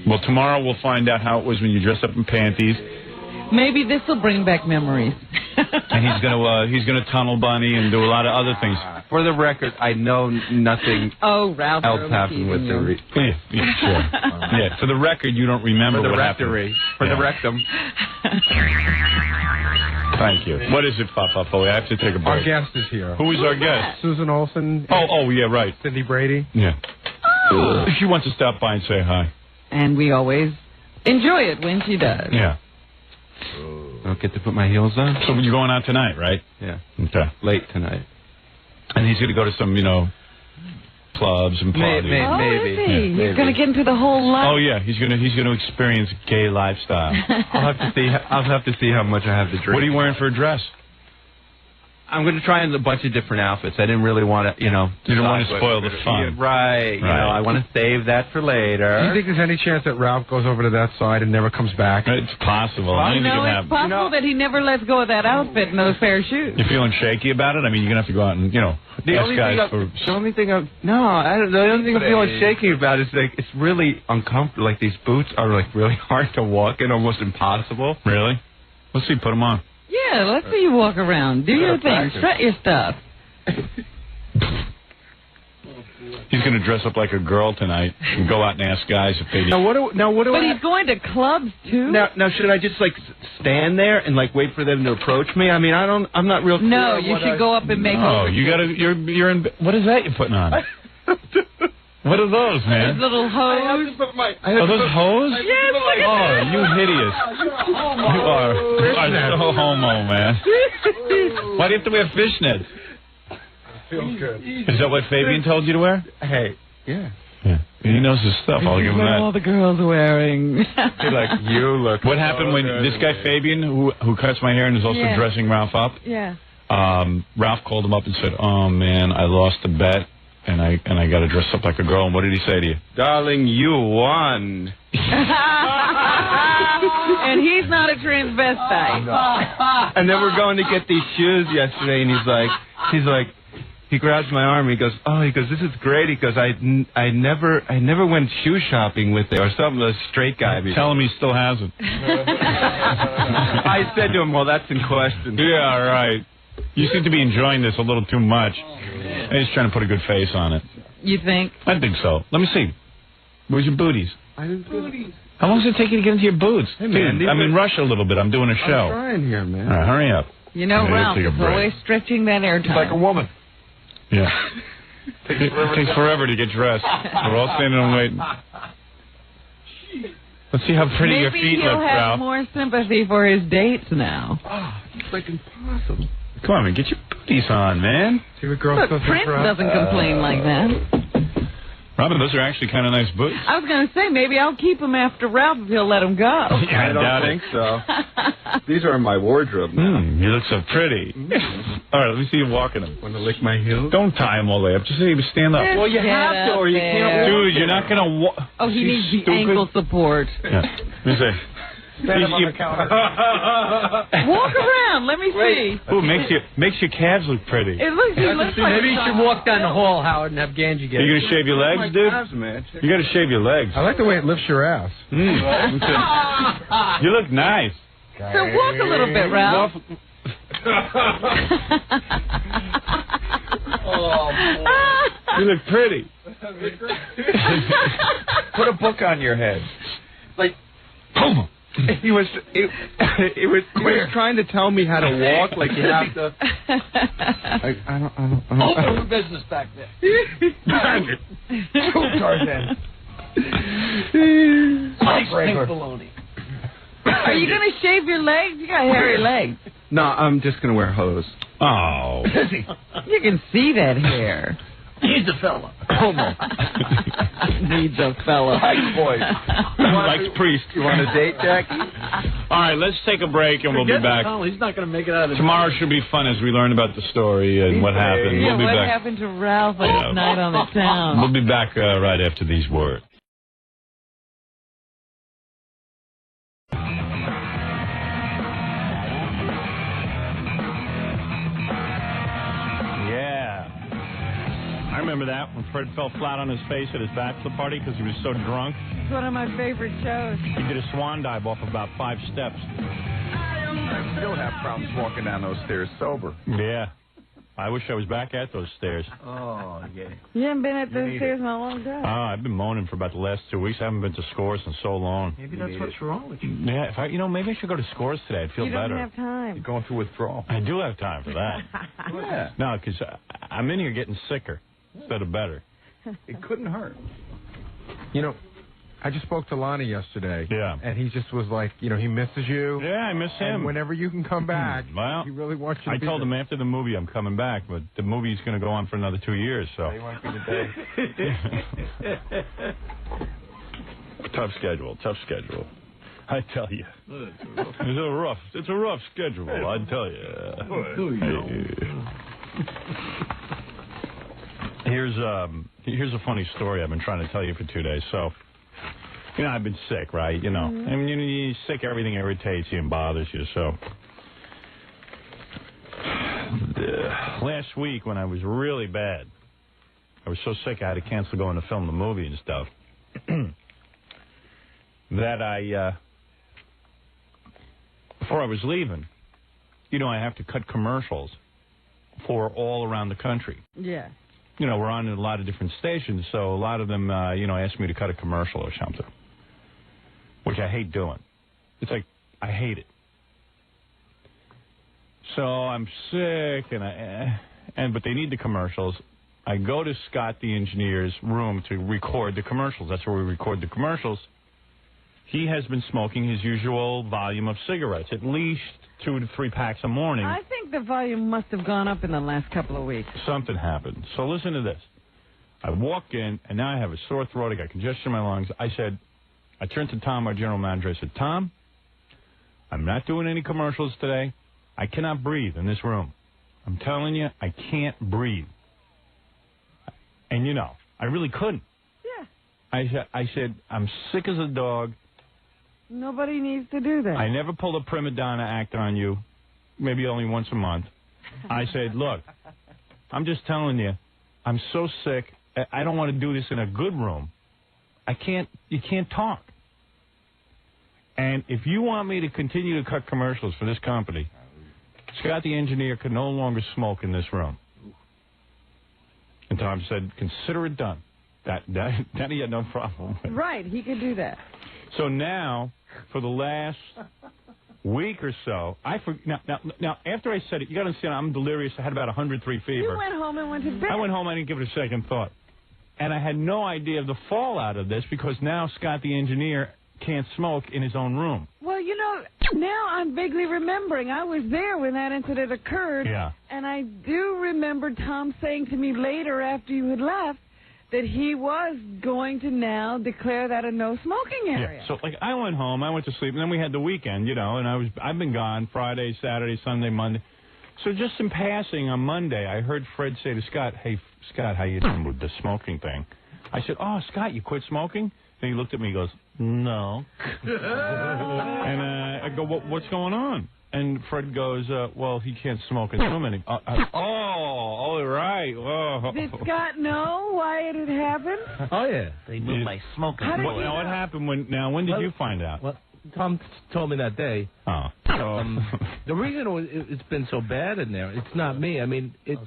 Well, tomorrow we'll find out how it was when you dressed up in panties, Maybe this will bring back memories. And he's gonna tunnel bunny and do a lot of other things. For the record, I know nothing Ralph else happened with the... Yeah, sure. Yeah, for the record, you don't remember what happened. For the rectum. Thank you. What is it, Papa? I have to take a break. Our guest is here. Who is our guest? Susan Olsen. Oh, yeah, right. Cindy Brady. Yeah. She wants to stop by and say hi. And we always enjoy it when she does. Yeah. Don't get to put my heels on. So you're going out tonight, right? Yeah. Okay. Late tonight. And he's going to go to some, clubs and parties. Maybe. Is he? Yeah, He's going to get into the whole life. Oh yeah, he's going to experience gay lifestyle. I'll have to see how much I have to drink. What are you wearing for a dress? I'm going to try on a bunch of different outfits. I didn't really want to, You don't want to spoil the fun. Right. I want to save that for later. Do you think there's any chance that Ralph goes over to that side and never comes back? It's possible. It's possible that he never lets go of that outfit and those pair of shoes. You're feeling shaky about it? I mean, you're going to have to go out and, The only thing I'm feeling shaky about is it's really uncomfortable. Like these boots are really hard to walk in, almost impossible. Really? Let's see. Put them on. Yeah, let's see you walk around. Do your thing. Strut your stuff. He's going to dress up like a girl tonight and go out and ask guys if they... But he's going to clubs, too. Now, should I just, stand there and, wait for them to approach me? I mean, I'm not real clear. No, you should go up and make... Oh, you're in... What is that you're putting on? What are those, man? Those little hose. Are those hose? Yes, look at Oh, you hideous. You are so homo, man. Why do you have to wear fishnets? Feels good. Is that what Fabian told you to wear? Hey, yeah. He knows his stuff. I'll give him that. All the girls are wearing. You look. What happened when this guy Fabian, who cuts my hair and is also dressing Ralph up? Yeah. Ralph called him up and said, "Oh man, I lost a bet. And I got to dress up like a girl." And what did he say to you? Darling, you won. And he's not a transvestite. And then we're going to get these shoes yesterday, and he grabs my arm. He goes, this is great. He goes, I never went shoe shopping with it, or something. The straight guy. Tell him he still hasn't. I said to him, well, that's in question. Yeah, right. You seem to be enjoying this a little too much. He's trying to put a good face on it. You think? I think so. Let me see. Where's your booties? Booties. How long does it take you to get into your boots? Hey, man, dude, I'm in rush a little bit. I'm doing a show. I'm trying here, man. All right, hurry up. Ralph is always stretching that airtime. It's like a woman. Yeah. It takes forever to get dressed. We're all standing and waiting. Let's see how pretty your feet look, Maybe he'll have Ralph. more sympathy for his dates now. It's impossible. Come on, man. Get your booties on, man. See what girls Look, Prince doesn't complain like that. Robin, those are actually kind of nice boots. I was going to say, maybe I'll keep him after Ralph if he'll let him go. Yeah, I don't think so. These are in my wardrobe now. You look so pretty. All right, let me see you walking them. Want to lick my heels? Don't tie them all the way up. Just say stand up. Well, you have to, or you can't. Dude, you're not going to walk. Oh, he needs the ankle support. Yeah. Let me see. Stand him on the counter. Walk around. Let me see. Ooh, makes your calves look pretty. It looks like Maybe you should walk down the hall, Howard, and have Ganji get it. You going to shave your legs, dude? You got to shave your legs. I like the way it lifts your ass. You look nice. So walk a little bit, Ralph. You look pretty. Put a book on your head. He was trying to tell me how to walk, like you have to. I don't. Open for business back there. Tarzan. Pink baloney. Are you going to shave your legs? You got hairy legs. No, I'm just gonna wear hose. Oh. You can see that hair. He's a fella. Homo. Needs a fella. Likes boys. Likes priest. You want a date, Jackie? All right, let's take a break and we'll be back. He's not going to make it out of Tomorrow should be fun as we learn about the story and what happened. Yeah, We'll be what back. happened to Ralph last night on the town? We'll be back right after these words. Yeah. I remember Remember that when Fred fell flat on his face at his bachelor party because he was so drunk? It's one of my favorite shows. He did a swan dive off about 5 steps. I still have problems walking down those stairs sober. Yeah. I wish I was back at those stairs. Oh, yeah. You haven't been at those stairs in a long time. I've been moaning for about the last 2 weeks. I haven't been to Scores in so long. Maybe that's what's wrong with you. Yeah, if maybe I should go to Scores today. I'd feel better. You don't have time. You're going through withdrawal. I do have time for that. Yeah. No, because I'm in here getting sicker instead of better. It couldn't hurt. You know, I just spoke to Lange yesterday. Yeah. And he just was like, he misses you. Yeah, I miss him. And whenever you can come back, well, he really wants you to I told him after the movie I'm coming back, but the movie's going to go on for another 2 years, so. They won't be today. Tough schedule. I tell you. It's a rough schedule, I tell you. Here's a funny story I've been trying to tell you for 2 days. So, I've been sick, right? I mean, you're sick, everything irritates you and bothers you. So, last week when I was really bad, I was so sick I had to cancel going to film the movie and stuff. That before I was leaving, I have to cut commercials for all around the country. Yeah. We're on a lot of different stations, so a lot of them, ask me to cut a commercial or something, which I hate doing. It's like, I hate it. So I'm sick, but they need the commercials. I go to Scott, the engineer's room to record the commercials. That's where we record the commercials. He has been smoking his usual volume of cigarettes, at least 2 to 3 packs a morning. I think the volume must have gone up in the last couple of weeks. Something happened. So listen to this. I walk in, and now I have a sore throat. I got congestion in my lungs. I turned to Tom, our general manager. I said, Tom, I'm not doing any commercials today. I cannot breathe in this room. I'm telling you, I can't breathe. And, I really couldn't. Yeah. I said, I'm sick as a dog. Nobody needs to do that. I never pulled a prima donna act on you, maybe only once a month. I said, look, I'm just telling you, I'm so sick, I don't want to do this in a good room. You can't talk. And if you want me to continue to cut commercials for this company, Scott the engineer can no longer smoke in this room. And Tom said, consider it done. That he had no problem with. Right, he could do that. So now, for the last week or so, now after I said it, you got to understand, I'm delirious. I had about 103 fever. You went home and went to bed. I went home. I didn't give it a second thought, and I had no idea of the fallout of this because now Scott the engineer can't smoke in his own room. Well, now I'm vaguely remembering. I was there when that incident occurred. Yeah. And I do remember Tom saying to me later after you had left that he was going to now declare that a no-smoking area. Yeah. So, I went home, I went to sleep, and then we had the weekend, and I've been gone Friday, Saturday, Sunday, Monday. So just in passing on Monday, I heard Fred say to Scott, hey, Scott, how you doing with the smoking thing? I said, oh, Scott, you quit smoking? And he looked at me and goes, no. And I go, what's going on? And Fred goes, well, he can't smoke in the room anymore. All right. Oh. Did Scott know why it had happened? Oh, yeah. They moved my smoking. Now, what happened when did you find out? Well, Tom told me that day. Oh. The reason it's been so bad in there, it's not me. I mean, it's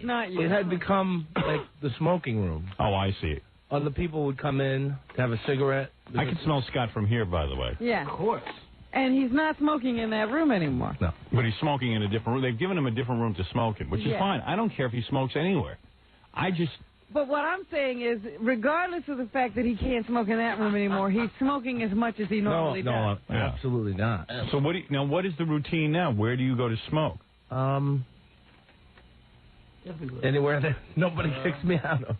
not you. It had become like the smoking room. Oh, I see. Other people would come in to have a cigarette. I can smell Scott from here, by the way. Yeah. Of course. And he's not smoking in that room anymore. No. But he's smoking in a different room. They've given him a different room to smoke in, which is fine. I don't care if he smokes anywhere. But what I'm saying is, regardless of the fact that he can't smoke in that room anymore, he's smoking as much as he normally does. No, absolutely not. So what is the routine now? Where do you go to smoke? Anywhere that nobody kicks me out of.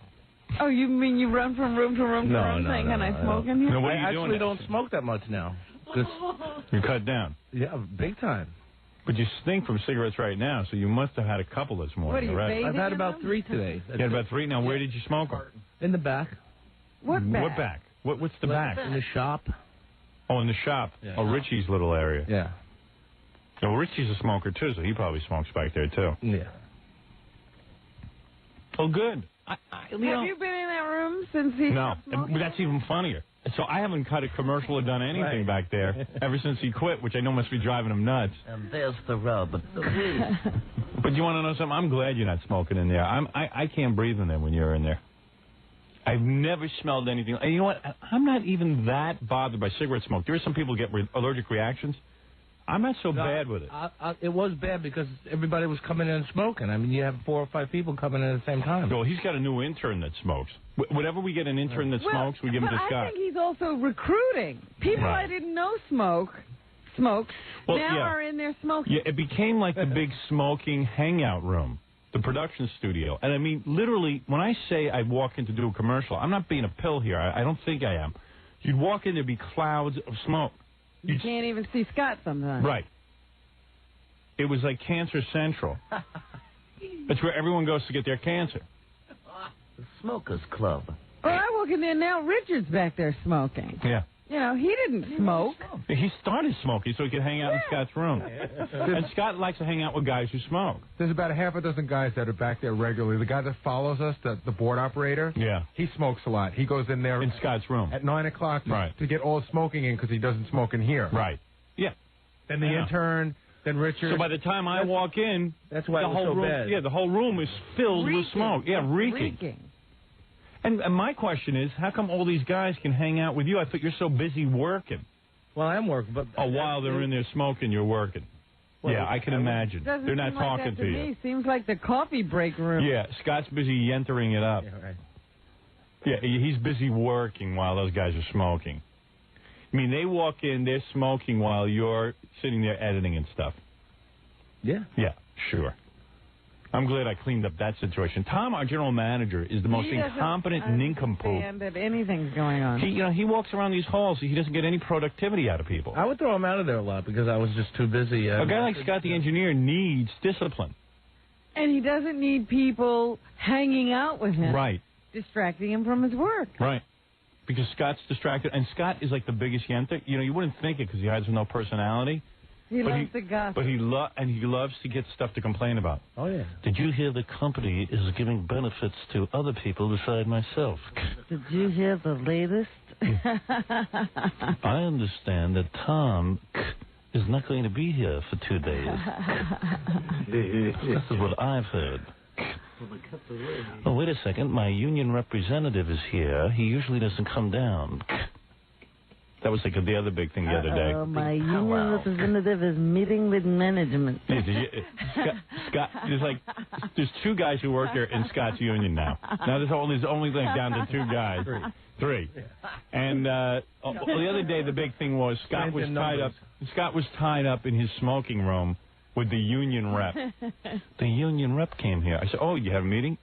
Oh, you mean you run from room to room to room saying, can I smoke in here? No, what are you I doing actually don't smoke that much now. You cut down. Yeah, big time. But you stink from cigarettes right now, so you must have had a couple this morning. What are you, I've had about 3 today. You had about 3? Now, where did you smoke them? In the back. What back? What back? What's the back? In the shop. Oh, in the shop. Yeah. Oh, Richie's little area. Yeah. Well, Richie's a smoker, too, so he probably smokes back there, too. Yeah. Oh, good. Have you been in that room since he stopped smoking? No, that's even funnier. So I haven't cut a commercial or done anything back there ever since he quit, which I know must be driving him nuts. And there's the rub. But you want to know something? I'm glad you're not smoking in there. I can't breathe in there when you're in there. I've never smelled anything. And you know what? I'm not even that bothered by cigarette smoke. There are some people who get allergic reactions. I'm not so bad with it. It was bad because everybody was coming in and smoking. I mean, you have 4 or 5 people coming in at the same time. Well, he's got a new intern that smokes. Whenever we get an intern that smokes, we give him to Scott. I think he's also recruiting. People I didn't know smoke. Well, now are in there smoking. Yeah, it became like the big smoking hangout room, the production studio. And I mean, literally, when I say I walk in to do a commercial, I'm not being a pill here. I don't think I am. You'd walk in, there'd be clouds of smoke. You can't even see Scott sometimes. Right. It was like Cancer Central. That's where everyone goes to get their cancer. The Smokers Club. Well, I walk in there now, Richard's back there smoking. Yeah. You know, he didn't smoke. He started smoking so he could hang out in Scott's room. And Scott likes to hang out with guys who smoke. There's about a half a dozen guys that are back there regularly. The guy that follows us, the board operator, he smokes a lot. He goes in there in Scott's room at 9 o'clock to get all the smoking in because he doesn't smoke in here. Right. Yeah. Then the intern, then Richard. So by the time I walk in, that's why the it was whole so room, bad. Yeah, the whole room is filled with smoke. Yeah, reeking. And my question is, how come all these guys can hang out with you? I thought you're so busy working. Well, I am working, but... while they're in there smoking, you're working. Well, yeah, I can imagine. They're not talking to you. Me. Seems like the coffee break room. Yeah, Scott's busy yentering it up. Yeah, right. Yeah, he's busy working while those guys are smoking. I mean, they walk in, they're smoking while you're sitting there editing and stuff. Yeah. Yeah, sure. I'm glad I cleaned up that situation. Tom, our general manager, is the most incompetent nincompoop. And that anything's going on. He walks around these halls. He doesn't get any productivity out of people. I would throw him out of there a lot because I was just too busy. A guy like Scott the engineer needs discipline. And he doesn't need people hanging out with him. Right. Distracting him from his work. Right. Because Scott's distracted. And Scott is like the biggest yenter. You know, you wouldn't think it because he has no personality. He loves to gossip. But he loves to get stuff to complain about. Oh, yeah. Did you hear the company is giving benefits to other people beside myself? Did you hear the latest? I understand that Tom is not going to be here for 2 days. This is what I've heard. Oh, wait a second. My union representative is here. He usually doesn't come down. That was like the other big thing the other day. My union representative is meeting with management. Scott, there's 2 guys who work here in Scott's union now. Now there's only like down to 2 guys. 3. And the other day the big thing was Scott was tied up in his smoking room with the union rep. The union rep came here. I said, "Oh, you have a meeting?"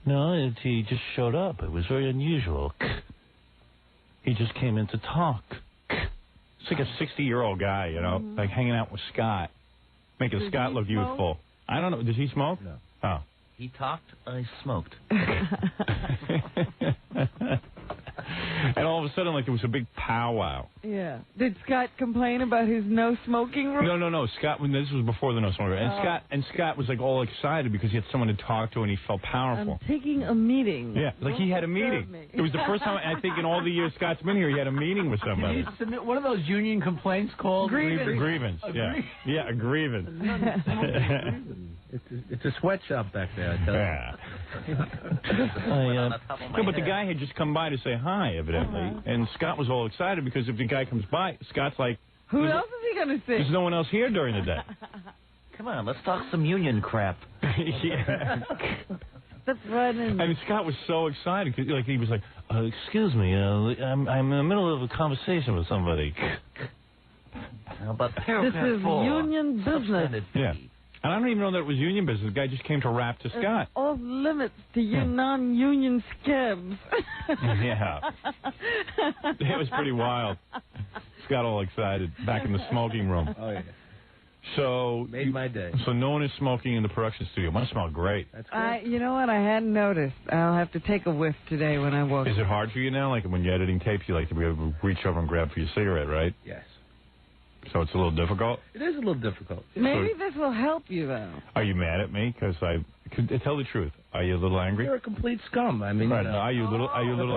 No, he just showed up. It was very unusual. He just came in to talk. It's like a 60-year-old guy, you know, like hanging out with Scott, making Scott look youthful. I don't know. Does he smoke? No. Oh. He talked, I smoked. And all of a sudden, like, there was a big powwow. Yeah. Did Scott complain about his no smoking room? No. Scott, this was before the no smoking room. And Scott was, like, all excited because he had someone to talk to and he felt powerful. I'm taking a meeting. Yeah, like he had a meeting. It was the first time, I think, in all the years Scott's been here, he had a meeting with somebody. Did you submit one of those union complaints called? Grievance. Yeah. Yeah, a grievance. It's a sweatshop back there, I tell you. But the guy had just come by to say hi, evidently. And Scott was all excited because if the guy comes by, Scott's like, who else is he going to see? There's no one else here during the day. Come on, let's talk some union crap. Yeah. That's right. I mean, Scott was so excited. Like, he was like, excuse me, I'm in the middle of a conversation with somebody. How about paragraph 4? This is union business. Yeah. And I don't even know that it was union business. The guy just came to rap to Scott. Off limits to you non-union scabs. Yeah. It was pretty wild. Scott all excited back in the smoking room. Oh, yeah. So made my day. So no one is smoking in the production studio. It must smell great. That's great. You know what? I hadn't noticed. I'll have to take a whiff today when I walk. Is it hard for you now? Like when you're editing tapes, you like to be able to reach over and grab for your cigarette, right? Yes. So it's a little difficult? It is a little difficult. Maybe this will help you, though. Are you mad at me? Because tell the truth. Are you a little angry? You're a complete scum. I mean, right. Are you a little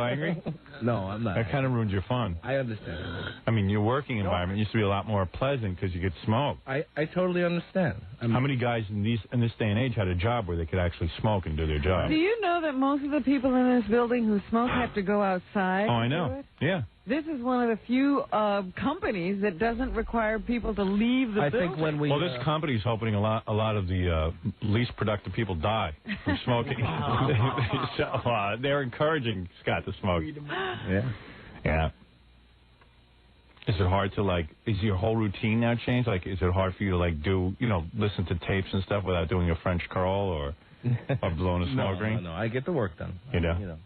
angry? No, I'm not. That kind of ruins your fun. I understand. I mean, your working environment used to be a lot more pleasant because you could smoke. I totally understand. How many guys in this day and age had a job where they could actually smoke and do their job? Do you know that most of the people in this building who smoke have to go outside? Oh, I know. Yeah. This is one of the few companies that doesn't require people to leave the building. Think when we... Well, this company's hoping a lot of the least productive people die from smoking. So they're encouraging Scott to smoke. Yeah. Yeah. Is it hard to, is your whole routine now changed? Is it hard for you to, do, listen to tapes and stuff without doing a French curl or blowing a smoke ring? No, I get the work done. You know?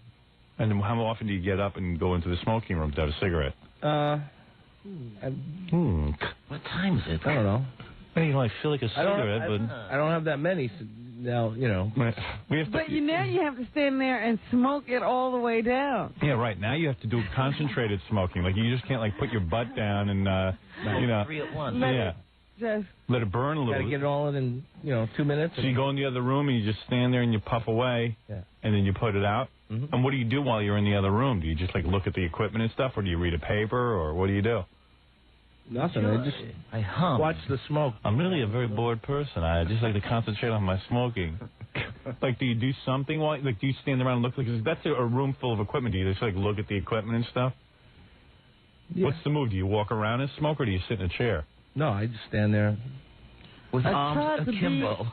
And then how often do you get up and go into the smoking room to have a cigarette? What time is it? I don't know. Well, I feel like a cigarette, but... I don't have that many, so now, But now you have to stand there and smoke it all the way down. Yeah, right. Now you have to do concentrated smoking. You just can't, put your butt down and, three at once. Let it burn a little. Got to get it all in 2 minutes. So you go in the other room and you just stand there and you puff away, and then you put it out. Mm-hmm. And what do you do while you're in the other room? Do you just look at the equipment and stuff, or do you read a paper, or what do you do? Nothing. I hum. Watch the smoke. I'm really a very bored person. I just like to concentrate on my smoking. Do you do something while? Do you stand around and look? Because that's a room full of equipment. Do you just look at the equipment and stuff? Yeah. What's the move? Do you walk around and smoke, or do you sit in a chair? No, I just stand there. With arms akimbo.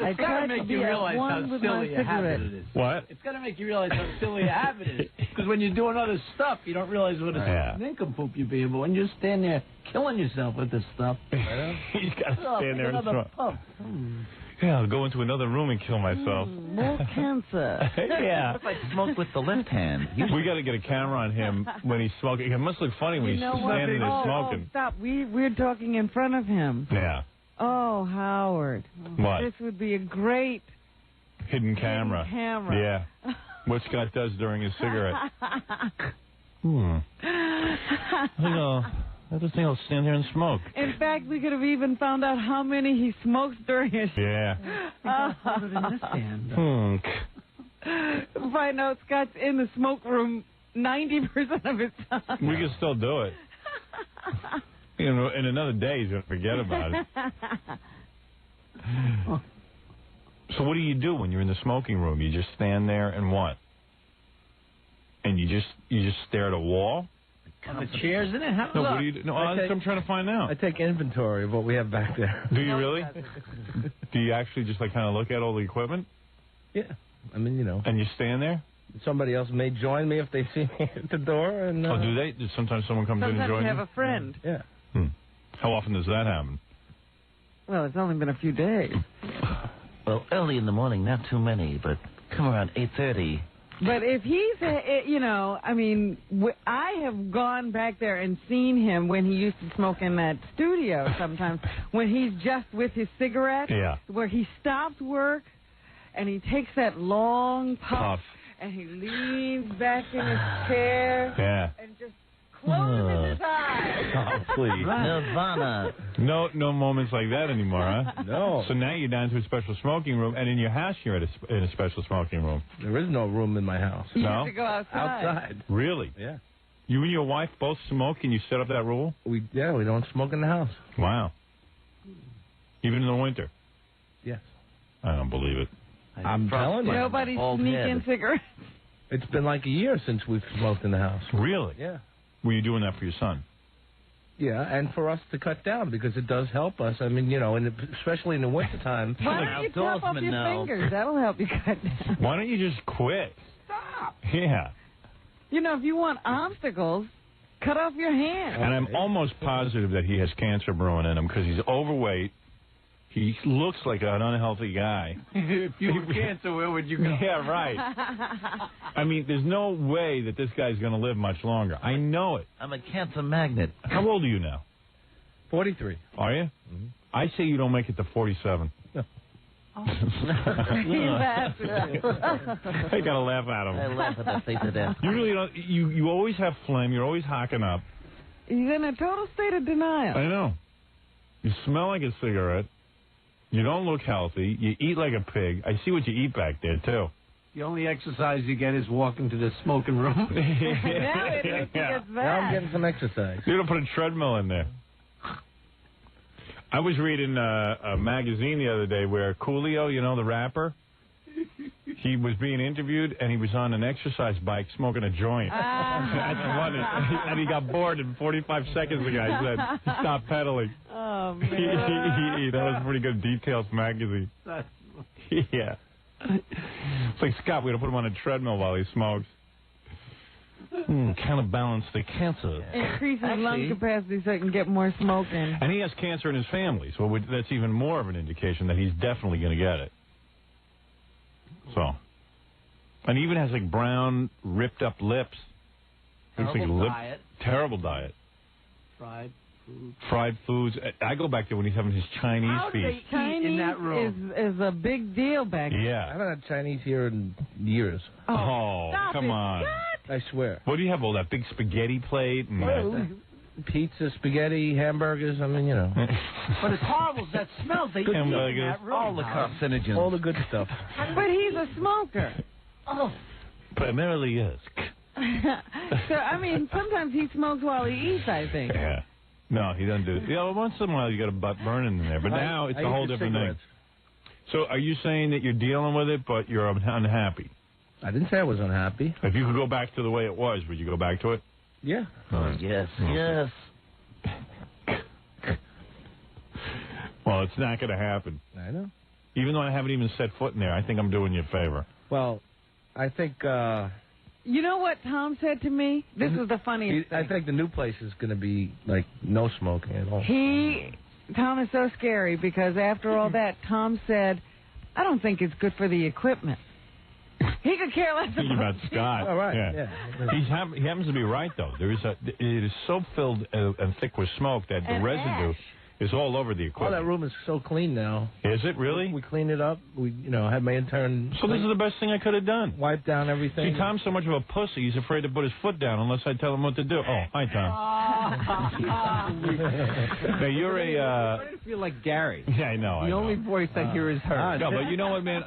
It's got to make you realize how silly a habit it is. What? It's got to make you realize how silly a habit it is. Because when you're doing other stuff, you don't realize what a nincompoop you're being. But when you stand there killing yourself with this stuff, you got to stand there and smoke. Yeah, I'll go into another room and kill myself. More cancer. Yeah. What if I smoke with the left hand? We got to get a camera on him when he's smoking. It must look funny when he's standing there smoking. Oh, stop. We're talking in front of him. Yeah. Oh, Howard. What? This would be a great hidden camera. Yeah. What Scott does during his cigarette. I just think I'll stand here and smoke. In fact, we could have even found out how many he smokes during his... Yeah. Find out Scott's in the smoke room 90% of his time. We can still do it. In another day, he's going to forget about it. So what do you do when you're in the smoking room? You just stand there and what? And you just stare at a wall? The chairs in it? No, what do you do? No, I'm trying to find out. I take inventory of what we have back there. Do you really? Do you actually just kind of look at all the equipment? Yeah. I mean, And you stand there? Somebody else may join me if they see me at the door. And oh, do they? Sometimes someone comes in and joins you? Sometimes you have a friend. Yeah. How often does that happen? Well, it's only been a few days. Well, early in the morning, not too many, but come around 8:30. But if he's, I have gone back there and seen him when he used to smoke in that studio sometimes, when he's just with his cigarette, where he stops work and he takes that long puff. And he leans back in his chair and just closes his eyes. Oh, please. Nirvana. No moments like that anymore, huh? No. So now you're down to a special smoking room, and in your house you're in a special smoking room. There is no room in my house. You No? have to go outside. Outside. Really? Yeah. You and your wife both smoke, and you set up that rule? We don't smoke in the house. Wow. Even in the winter? Yes. I don't believe it. I'm telling you. Nobody's sneaking cigarettes. It's been like a year since we've smoked in the house. Really? Yeah. Were you doing that for your son? Yeah, and for us to cut down because it does help us. I mean, and especially in the wintertime. Why don't you chop off your fingers? That'll help you cut down. Why don't you just quit? Stop. Yeah. If you want obstacles, cut off your hand. And I'm almost positive that he has cancer brewing in him because he's overweight. He looks like an unhealthy guy. If you were cancer, where would you go? Yeah, right. I mean, there's no way that this guy's going to live much longer. I know it. I'm a cancer magnet. How old are you now? 43. Are you? Mm-hmm. I say you don't make it to 47. No. He laughed. I got to laugh at him. I laugh at the face of death. You really don't. You always have phlegm. You're always hocking up. He's in a total state of denial. I know. You smell like a cigarette. You don't look healthy. You eat like a pig. I see what you eat back there, too. The only exercise you get is walking to the smoking room. Now I'm getting some exercise. You're going to put a treadmill in there. I was reading a magazine the other day where Coolio, you know, the rapper, he was being interviewed, and he was on an exercise bike smoking a joint. That's funny. And he got bored in 45 seconds, the guy said. He stopped pedaling. Oh, man. That was pretty good. Details magazine. Yeah. It's like, Scott, we're going to put him on a treadmill while he smokes. Counterbalance the cancer. Increases lung capacity so he can get more smoking. And he has cancer in his family, so that's even more of an indication that he's definitely going to get it. So. And he even has, like, brown, ripped-up lips. Terrible diet. Fried foods. I go back there when he's having his Chinese feast. Chinese in that room is a big deal back there. Yeah. I haven't had Chinese here in years. Oh, come on. What? I swear. What do you have? All that big spaghetti plate? And pizza, spaghetti, hamburgers. I mean, you know. But it's horrible. That smells. They eat in that room. All the carcinogens. All the good stuff. But he's a smoker. Oh. Primarily, yes. So, I mean, sometimes he smokes while he eats, I think. Yeah. No, he doesn't do it. Yeah, once in a while you got a butt burning in there, but now it's a whole different thing. So are you saying that you're dealing with it, but you're unhappy? I didn't say I was unhappy. If you could go back to the way it was, would you go back to it? Yeah. Oh, yes, yes. Well, it's not going to happen. I know. Even though I haven't even set foot in there, I think I'm doing you a favor. Well, I think... You know what Tom said to me? This is the funniest thing. I think the new place is going to be, like, no smoking at all. Tom is so scary because after all that, Tom said, I don't think it's good for the equipment. He could care less about Scott. All right. Yeah. He happens to be right, though. It is so filled and thick with smoke that the residue is all over the equipment. Oh, that room is so clean now. Is it really? We cleaned it up. We, had my intern. So this is the best thing I could have done. Wipe down everything. See, Tom's so much of a pussy, he's afraid to put his foot down unless I tell him what to do. Oh, hi, Tom. Now, you're I feel like Gary. Yeah, I know. The only voice I hear is her. No, but you know what, man?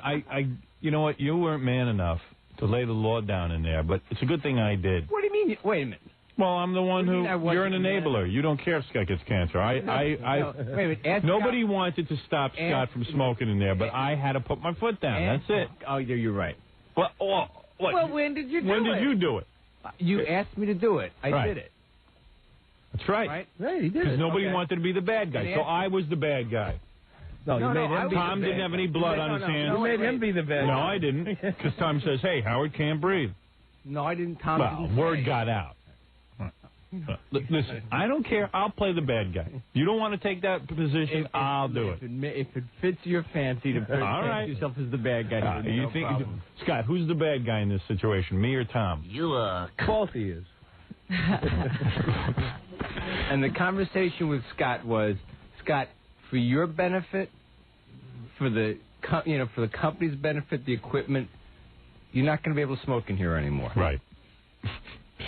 You know what? You weren't man enough to lay the law down in there, but it's a good thing I did. What do you mean? Wait a minute. Well, I'm the one who... You're an enabler. You don't care if Scott gets cancer. Wait a minute. Nobody wanted to stop Scott from smoking in there, but I had to put my foot down. That's it. Oh, yeah, you're right. Well, when did you do it? When did you do it? You asked me to do it. I did it. That's right. Yeah, he did it. Because nobody wanted to be the bad guy, so I was the bad guy. No, you made him be Tom didn't have any blood on his hands. You made him be the bad guy. No, I didn't. Because Tom says, hey, Howard can't breathe. No, I didn't. Tom didn't word say. got out. Listen, I don't care. I'll play the bad guy. You don't want to take that position, I'll do it. If it fits your fancy to present yourself as the bad guy, you think, Scott, who's the bad guy in this situation, me or Tom? You are. Both he is. And the conversation with Scott was, Scott, for your benefit, for the company's benefit, the equipment, you're not going to be able to smoke in here anymore. Right.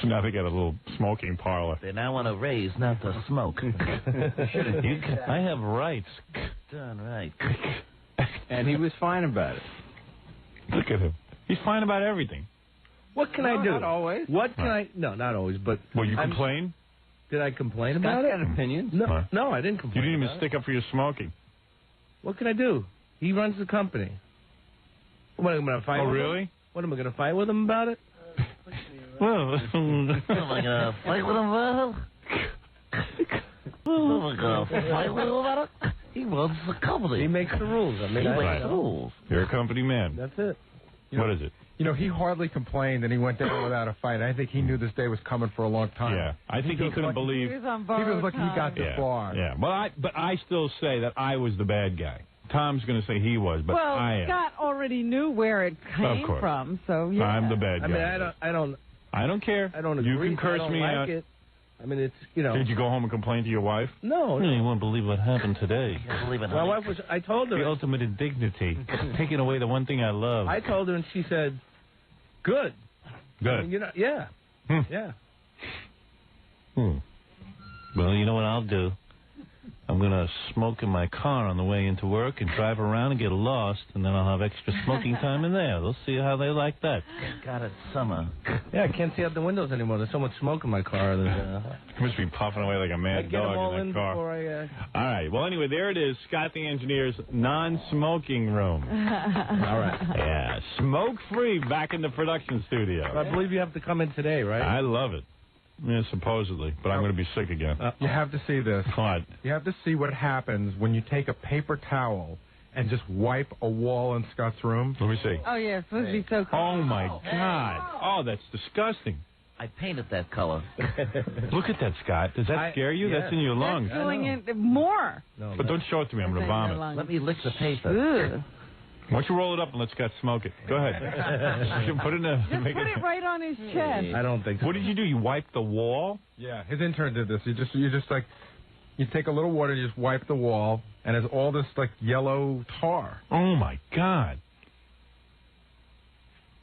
So now they got a little smoking parlor. They now want to raise, not to smoke. I have rights. Darn right. And he was fine about it. Look at him. He's fine about everything. What can I do? Not always. What can I... No, not always, but... Well, you complain? Did I complain Scott's about it? got opinions. No, I didn't complain. You didn't even stick up for your smoking. What can I do? He runs the company. What, am I going to fight with him? Oh, really? What, am I going to fight with him about it? Well, am I going to fight with him about it? Am I going to fight with him about it? He runs the company. He makes the rules. I mean, he makes the rules. You're a company man. That's it. What is it? He hardly complained, and he went there without a fight. I think he knew this day was coming for a long time. Yeah, I think he couldn't believe. He was on He was lucky he got this far. Yeah, but I still say that I was the bad guy. Tom's going to say he was, but I am. Scott already knew where it came from, so yeah. I'm the bad guy. I mean, I don't care. I don't agree. You can curse me out. It. I mean, it's, Did you go home and complain to your wife? No. You won't believe what happened today. You won't believe it. My wife was. I told her the ultimate indignity, taking away the one thing I love. I told her, and she said, "Good." Good. I mean, yeah. Yeah. Well, you know what I'll do? I'm going to smoke in my car on the way into work and drive around and get lost, and then I'll have extra smoking time in there. They'll see how they like that. God, it's summer. Yeah, I can't see out the windows anymore. There's so much smoke in my car. You must be puffing away like a mad dog in that car. All right. Well, anyway, there it is. Scott the Engineer's non-smoking room. All right. Yeah, smoke-free back in the production studio. I believe you have to come in today, right? I love it. Yeah, supposedly, but I'm going to be sick again. You have to see this. What? You have to see what happens when you take a paper towel and just wipe a wall in Scott's room. Let me see. Oh, yeah, it's supposed to be so cool. Oh, my God. Oh, that's disgusting. I painted that color. Look at that, Scott. Does that scare you? Yes. That's in your lungs. That's doing it more. No, but don't show it to me. I'm going to vomit. Let me lick the paper. Ugh. Why don't you roll it up and let Scott smoke it? Go ahead. Put it in a, Just put it right on his chest. I don't think so. What did you do? You wiped the wall? Yeah, his intern did this. You just like, you take a little water, you just wipe the wall, and it's all this like yellow tar. Oh my God!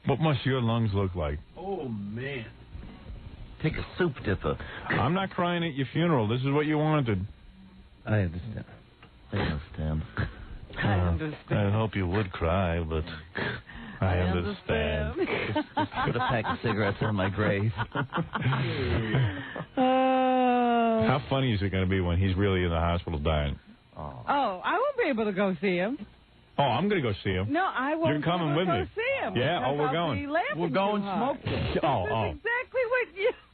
What must your lungs look like? Oh man! Take a soup dipper. I'm not crying at your funeral. This is what you wanted. I understand. I understand. I hope you would cry, but I understand. Just put a pack of cigarettes on my grave. How funny is it going to be when he's really in the hospital dying? Oh, I won't be able to go see him. Oh, I'm going to go see him. No, I won't. You're coming be able with to me. Go see him. Yeah, oh, we're going. We're going smoke. Oh, That's exactly what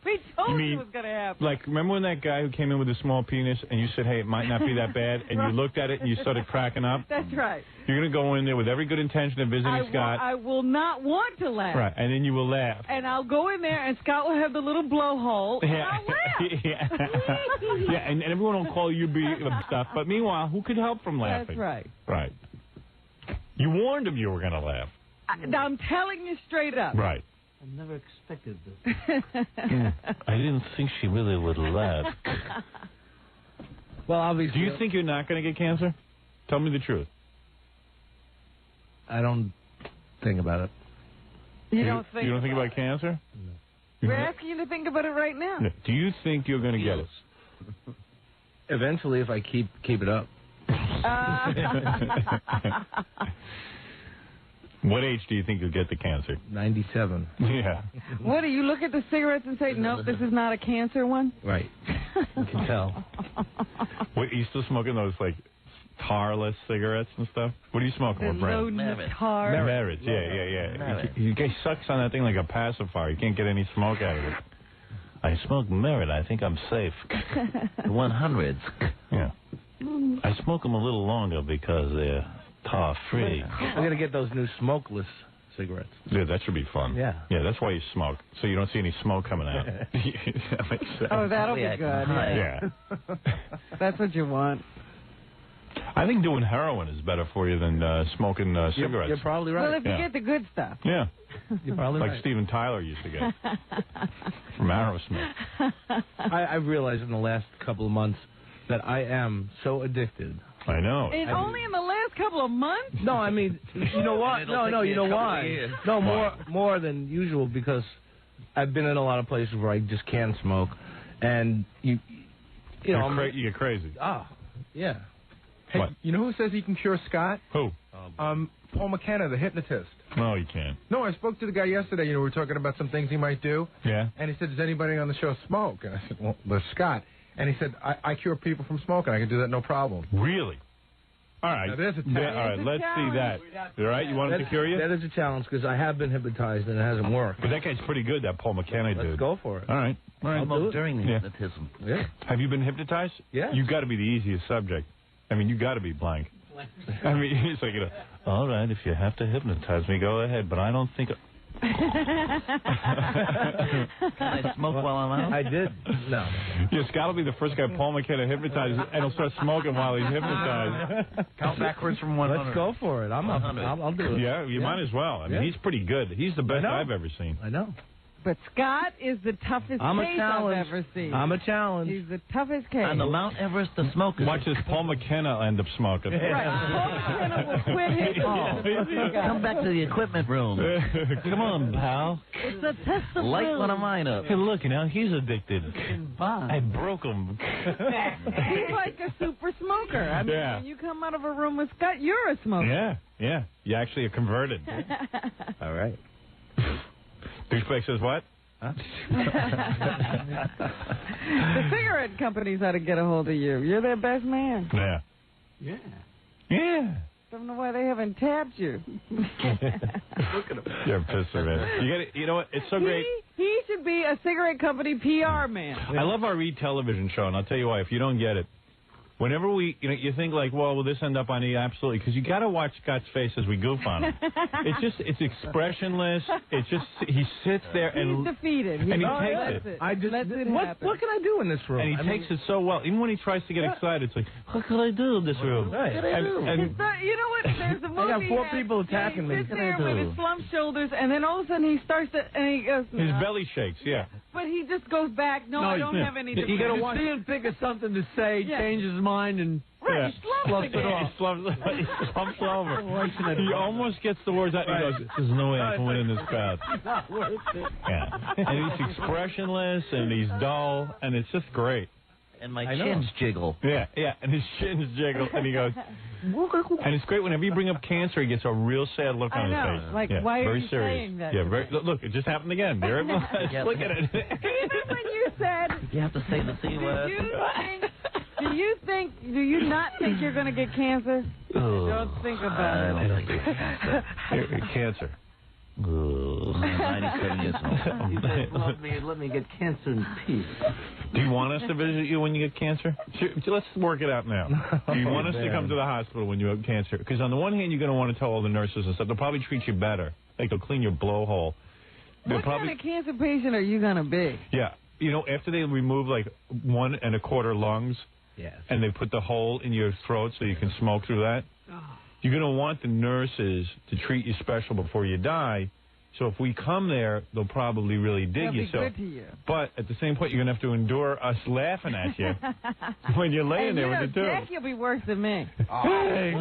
we told you was going to happen. Like, remember when that guy who came in with a small penis and you said, hey, it might not be that bad, and you looked at it and you started cracking up? That's right. You're going to go in there with every good intention of visiting Scott. I will not want to laugh. Right, and then you will laugh. And I'll go in there, and Scott will have the little blowhole, and I'll laugh. Yeah, and everyone will call you stuff. But meanwhile, who could help from laughing? That's right. Right. You warned him you were going to laugh. I'm telling you straight up. Right. I never expected this. I didn't think she really would laugh. Well, obviously. Do you think you're not going to get cancer? Tell me the truth. I don't think about it. You don't think? You don't think about cancer? No. We're asking you to think about it right now. No. Do you think you're going to get it? Eventually, if I keep it up. What age do you think you'll get the cancer? 97. Yeah. What, do you look at the cigarettes and say, nope, this is not a cancer one? Right. You can tell. Wait, are you still smoking those, like, tarless cigarettes and stuff? What are you smoking? What brand? Tar. Merit, yeah. You guys sucks on that thing like a pacifier. You can't get any smoke out of it. I smoke Merit. I think I'm safe. 100s. Yeah. I smoke them a little longer because they're tar-free. I'm going to get those new smokeless cigarettes. Yeah, that should be fun. Yeah. Yeah, that's why you smoke, so you don't see any smoke coming out. That makes sense. Oh, that'll be good. Yeah. That's what you want. I think doing heroin is better for you than smoking cigarettes. You're probably right. Well, if you get the good stuff. Yeah. You're probably like right. Steven Tyler used to get from Aerosmith. I've realized in the last couple of months that I am so addicted. I know. Only in the last couple of months? No, I mean, you know what? No, you know why? No, more than usual, because I've been in a lot of places where I just can't smoke, and you know, you get crazy. Yeah. Hey, what? You know who says he can cure Scott? Who? Paul McKenna, the hypnotist. No, you can't. No, I spoke to the guy yesterday. You know, we were talking about some things he might do. Yeah. And he said, does anybody on the show smoke? And I said, well, there's Scott. And he said, I cure people from smoking. I can do that no problem. Really? All right. Now, there's a challenge. All right, let's see that. All right, you want him to cure you? That is a challenge, because I have been hypnotized and it hasn't worked. But that guy's pretty good, that Paul McKenna dude. Let's go for it. All right. I'll do it. During the hypnotism. Yeah. Have you been hypnotized? Yeah. You've got to be the easiest subject. I mean, you've got to be blank. I mean, it's like, all right, if you have to hypnotize me, go ahead, but I don't think... Can I smoke while I'm out? I did. No. Yeah, Scott will be the first guy Paul McKenna hypnotizes, and he'll start smoking while he's hypnotized. Count backwards from 100. Let's go for it. I'll do it. Yeah, you might as well. I mean, he's pretty good. He's the best I've ever seen. I know. But Scott is the toughest I'm a case challenge. I've ever seen. I'm a challenge. He's the toughest case. On the Mount Everest of smokers. Watch this, Paul McKenna end up smoking. Right. Paul McKenna will quit his Come back to the equipment room. Come on, pal. It's a test of Light will. one of mine up. Hey, look, now he's addicted. Fine. I broke him. He's like a super smoker. I mean, Yeah. when you come out of a room with Scott, you're a smoker. Yeah. You actually are converted. All right. Douchebag says what? Huh? The cigarette companies ought to get a hold of you. You're their best man. Yeah. Yeah. Don't know why they haven't tapped you. You're a pisser, man. You know what? It's so great. He should be a cigarette company PR man. I love our television show, and I'll tell you why. If you don't get it, whenever you think like, well, will this end up on E? Absolutely, because you got to watch Scott's face as we goof on him. It's expressionless. It's just he sits there and he's defeated. And he takes it. What can I do in this room? And he takes it so well. Even when he tries to get excited, it's like, what can I do in this room? Right. You know what? There's a movie. I got 4 people attacking me. He sits there with his slumped shoulders, and then all of a sudden he starts to, and he goes. His belly shakes. Yeah. But he just goes back. No, I don't have any. You got to see him think of something to say, change his mind, and he slumps it off. He slumps over. He almost gets the words out, and he goes, there's no way I can win in this crowd. Not worth it. Yeah. And he's expressionless, and he's dull, and it's just great. And my chins jiggle. Yeah, and his chins jiggle, and he goes, and it's great whenever you bring up cancer, he gets a real sad look on his face. Like, yeah, why are very you serious. saying that? Yeah, look, it just happened again. There it was. Look at it. Even when you said, you have to say the C word. do you not think you're going to get cancer? Don't think about it. Cancer. 97 years old. Let me get cancer in peace. Do you want us to visit you when you get cancer? Sure, let's work it out now. Do you want us to come to the hospital when you have cancer? Because on the one hand, you're going to want to tell all the nurses and stuff. They'll probably treat you better. Like they'll clean your blowhole. What kind of cancer patient are you going to be? Yeah. You know, after they remove like 1 1/4 lungs, and they put the hole in your throat so you can smoke through that, you're going to want the nurses to treat you special before you die. So if we come there, they'll probably really dig They'll you. be good to you. But at the same point, you're going to have to endure us laughing at you when you're laying there with the tube. Jackie will be worse than me. Hey,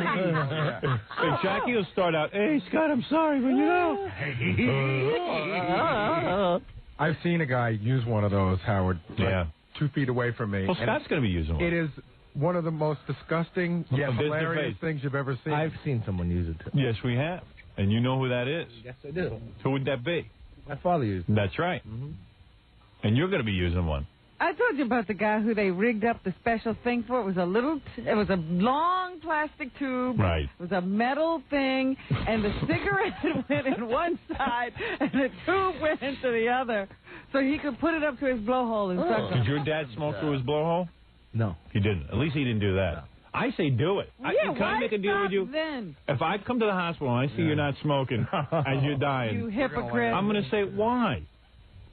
Jackie will start out, hey, Scott, I'm sorry, but you know. I've seen a guy use one of those, Howard, 2 feet away from me. Well, Scott's going to be using one. It is one of the most disgusting yet hilarious things you've ever seen. I've seen someone use it, too. Yes, we have. And you know who that is. Yes, I do. Who would that be? My father used it. That's right. And you're going to be using one. I told you about the guy who they rigged up the special thing for. It was a long plastic tube. Right. It was a metal thing, and the cigarette went in one side, and the tube went into the other, so he could put it up to his blowhole and suck Did your dad smoke through his blowhole? No. He didn't. At least he didn't do that. No. I say do it. Yeah, can I make a deal with you? Then? If I come to the hospital and I see you're not smoking as you're dying, you hypocrite. I'm going to say, why?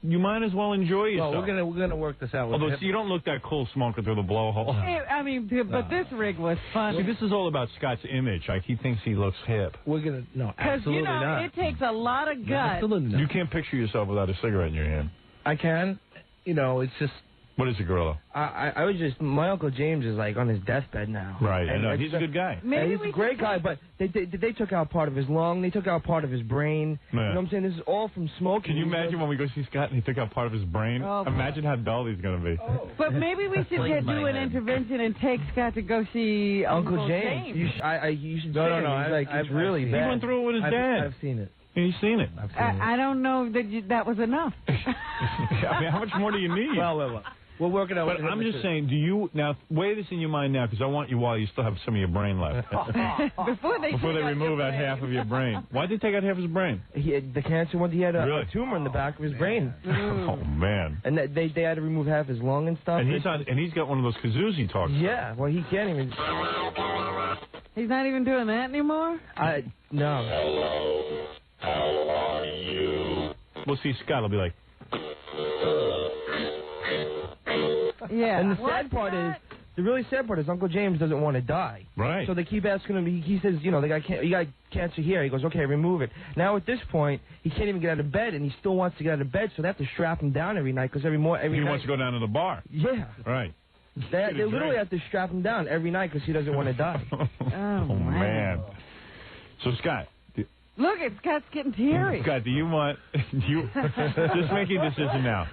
You might as well enjoy yourself. Well, we're gonna work this out. Although, you don't look that cool smoking through the blowhole. I mean, but this rig was funny. See, this is all about Scott's image. Like, he thinks he looks hip. Absolutely not. It takes a lot of guts. Absolutely not. You can't picture yourself without a cigarette in your hand. I can. It's just. What is it, Gorilla? I was just, my Uncle James is like on his deathbed now. Right, I know. He's a good guy. He's a great guy, but they took out part of his lung, they took out part of his brain. Yeah. You know what I'm saying? This is all from smoking. Can you imagine when we go see Scott and he took out part of his brain? Oh, imagine how dull he's going to be. But maybe we should do an intervention and take Scott to go see Uncle James. You should see him. No. It's really bad. He went through it with his dad. I've seen it. He's seen it. I don't know that was enough. I mean, how much more do you need? Well. We'll work it out. But I'm just saying, do you now weigh this in your mind now? Because I want you while you still have some of your brain left. Before they remove out half of your brain. Why'd they take out half his brain? He had the cancer one. He had a tumor in the back of his brain. Oh man! And they had to remove half his lung and stuff. And he's got one of those kazoos he talks. Yeah. Well, he can't even. He's not even doing that anymore. No. Hello. How are you? We'll see. Scott will be like. Yeah. And the sad part is, The really sad part is Uncle James doesn't want to die. Right. So they keep asking him. He says, you know, you got cancer here. He goes, okay, remove it. Now at this point, he can't even get out of bed, and he still wants to get out of bed. So they have to strap him down every night because every night he wants to go down to the bar. Yeah. Right. They literally have to strap him down every night because he doesn't want to die. Oh, man. So Scott. Look, Scott's getting teary. Scott, do you want just make a decision now?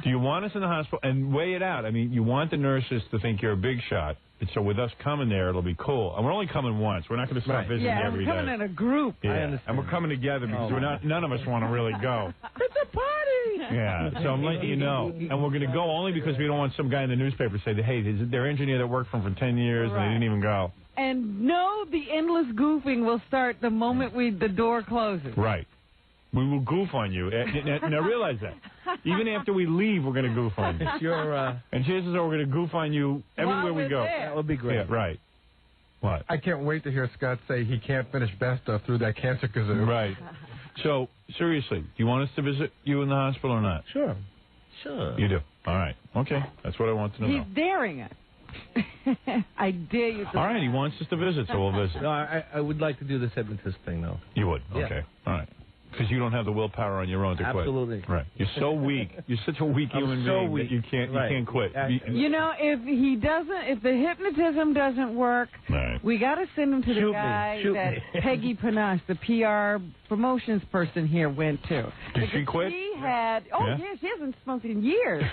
Do you want us in the hospital and weigh it out? I mean, you want the nurses to think you're a big shot, and so with us coming there, it'll be cool. And we're only coming once. We're not going to stop visiting every day. Yeah, we're coming in a group. Yeah, I understand. and we're coming together because none of us want to really go. It's a party. Yeah, so I'm letting you know. And we're going to go only because we don't want some guy in the newspaper to say, hey, their engineer that worked for them for 10 years and they didn't even go. And no, the endless goofing will start the moment the door closes. Right. We will goof on you. Now realize that. Even after we leave, we're going to goof on you. And chances are we're going to goof on you everywhere we go. That would be great. Yeah, right. What? I can't wait to hear Scott say he can't finish best stuff through that cancer kazoo. Right. So, seriously, do you want us to visit you in the hospital or not? Sure. You do? All right. Okay. That's what I want to know. He's daring us. I dare you to. All right, he wants us to visit, so we'll visit. No, I would like to do this hypnotist thing, though. You would? Yeah. Okay. All right. Because you don't have the willpower on your own to quit. Absolutely. Right. You're so weak. You're such a weak human being that you can't quit. You know, if the hypnotism doesn't work, we got to send him to the guy that 𝗦𝗵cie, the PR promotions person here, went to. Did she quit? She had. Oh, yeah, she hasn't smoked in years.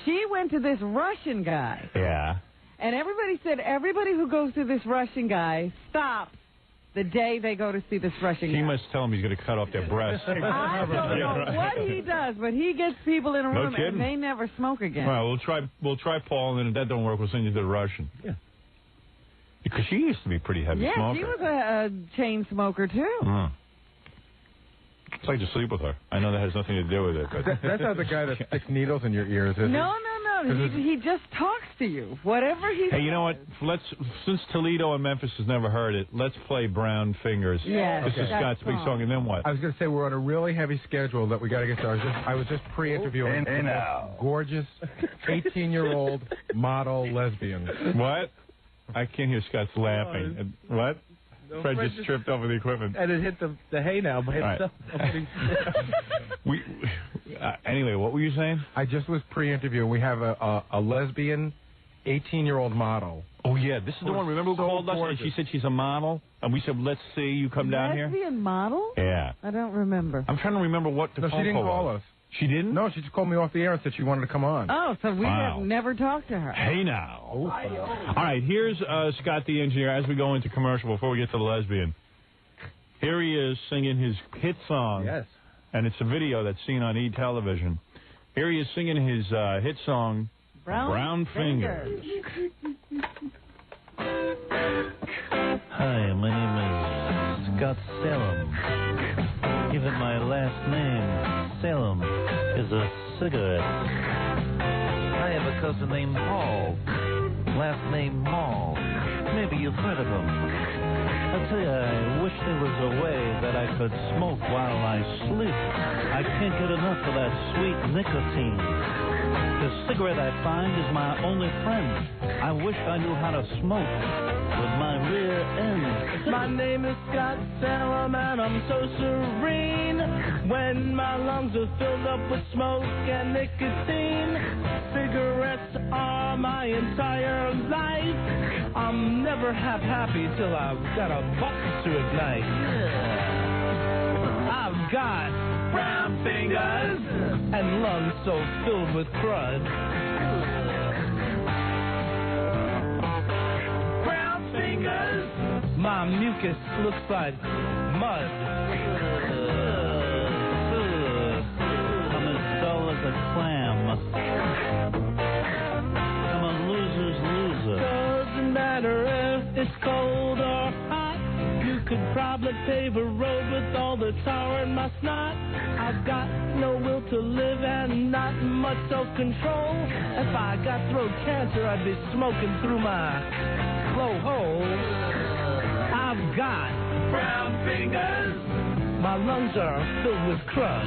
She went to this Russian guy. Yeah. And everybody said everybody who goes to this Russian guy stops the day they go to see this Russian guy. He must tell them he's going to cut off their breasts. I don't know what he does, but he gets people in a room and they never smoke again. All right, we'll try Paul, and then if that don't work, we'll send you to the Russian. Yeah. Because she used to be a pretty heavy smoker. Yeah, she was a chain smoker, too. It's like to sleep with her. I know that has nothing to do with it. But That's not the guy that sticks needles in your ears, is it? No. He just talks to you. Whatever he says. Hey, you know what? Since Toledo and Memphis has never heard it, let's play Brown Fingers. Yeah, this is Scott's big song, and then what? I was going to say we're on a really heavy schedule that we got to get started. I was just pre-interviewing a gorgeous 18-year-old model lesbian. What? I can't hear Scott's laughing. What? Fred just tripped over the equipment. And it hit the hay now by itself. Anyway, what were you saying? I just was pre-interviewing. We have a lesbian 18-year-old model. Oh, yeah. This is the one. Remember who called us? And she said she's a model. And we said, let's see you come down here. Lesbian model? Yeah. I don't remember. I'm trying to remember what the phone she didn't call us. She didn't? No, she just called me off the air and said she wanted to come on. Oh, so we have never talked to her. Hey, now. All right, here's Scott the engineer as we go into commercial before we get to the lesbian. Here he is singing his hit song. Yes. And it's a video that's seen on E! Television. Here he is singing his hit song, Brown Fingers. Hi, my name is Scott Salem. Even my last name, Salem, is a cigarette. I have a cousin named Hall. Last name Hall. Maybe you've heard of him. I tell you, I wish there was a way that I could smoke while I sleep. I can't get enough of that sweet nicotine. The cigarette, I find, is my only friend. I wish I knew how to smoke with my rear end. My name is Scott Salem, and I'm so serene. When my lungs are filled up with smoke and nicotine, cigarettes are my entire life. I'm never happy till I've got a bucket to ignite. I've got brown fingers and lungs so filled with crud. Brown fingers, my mucus looks like mud. I'm as dull as a clam. I'm a loser's loser. Doesn't matter if it's cold or hot. You could probably pave a road with all the tar in my snot. I've got no will to live and not much self-control. If I got throat cancer, I'd be smoking through my blowhole. I've got brown fingers. My lungs are filled with crud.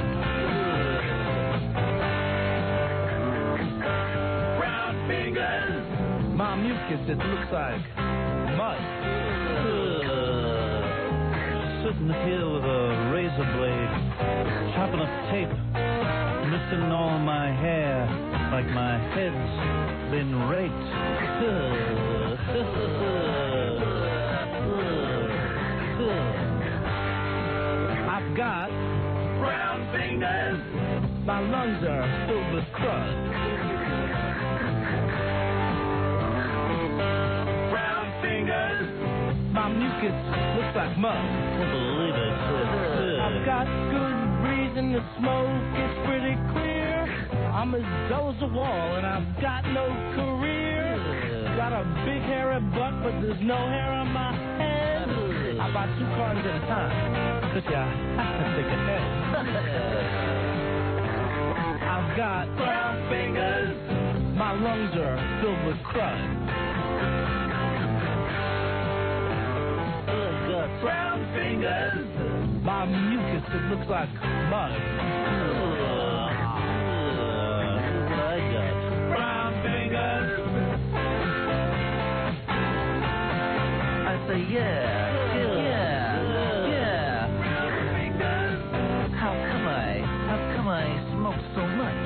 Brown fingers. My mucus, it looks like mud. Sitting here with a razor blade, chopping up tape, missing all my hair, like my head's been raped. I've got brown fingers. My lungs are filled with crud. Brown fingers. My mucus looks like mud. Can't believe it. I've got good reason to smoke. It's pretty clear. I'm as dull as a wall, and I've got no career. Got a big hairy butt, but there's no hair on my head. I buy 2 cartons at a time, 'cause you have to think ahead. I've got brown fingers. My lungs are filled with crud. I've got brown fingers. My mucus, it looks like mud. I got brown fingers. I say yeah. How come I smoke so much?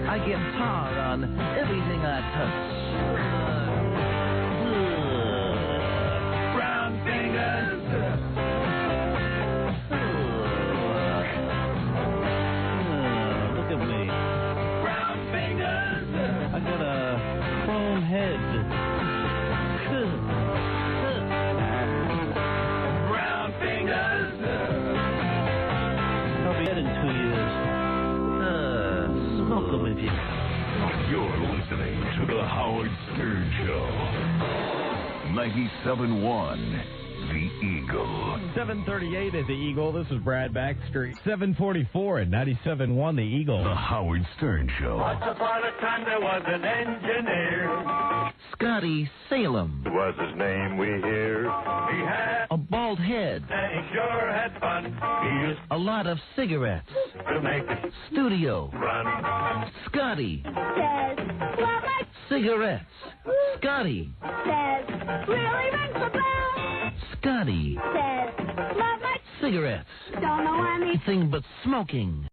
I get tar on everything I touch. Brown fingers. Look at me. Brown fingers. I got a chrome head. Brown fingers. I'll be dead in 2 years. Smoke them if you... You're listening to The Howard Stern Show. 97.1, The Eagle. 738 at The Eagle. This is Brad Backstreet. 744 at 97.1, The Eagle. The Howard Stern Show. Once upon a time there was an engineer. 𝗦𝗵cie𝘄 Was his name we hear? He had a bald head, and he sure had fun. He used a lot of cigarettes, to make the studio, run. Scotty, Says, well, my cigarettes, Scotty, says, really rings the bell. Scotty, Says, love my cigarettes, don't know anything. anything but smoking.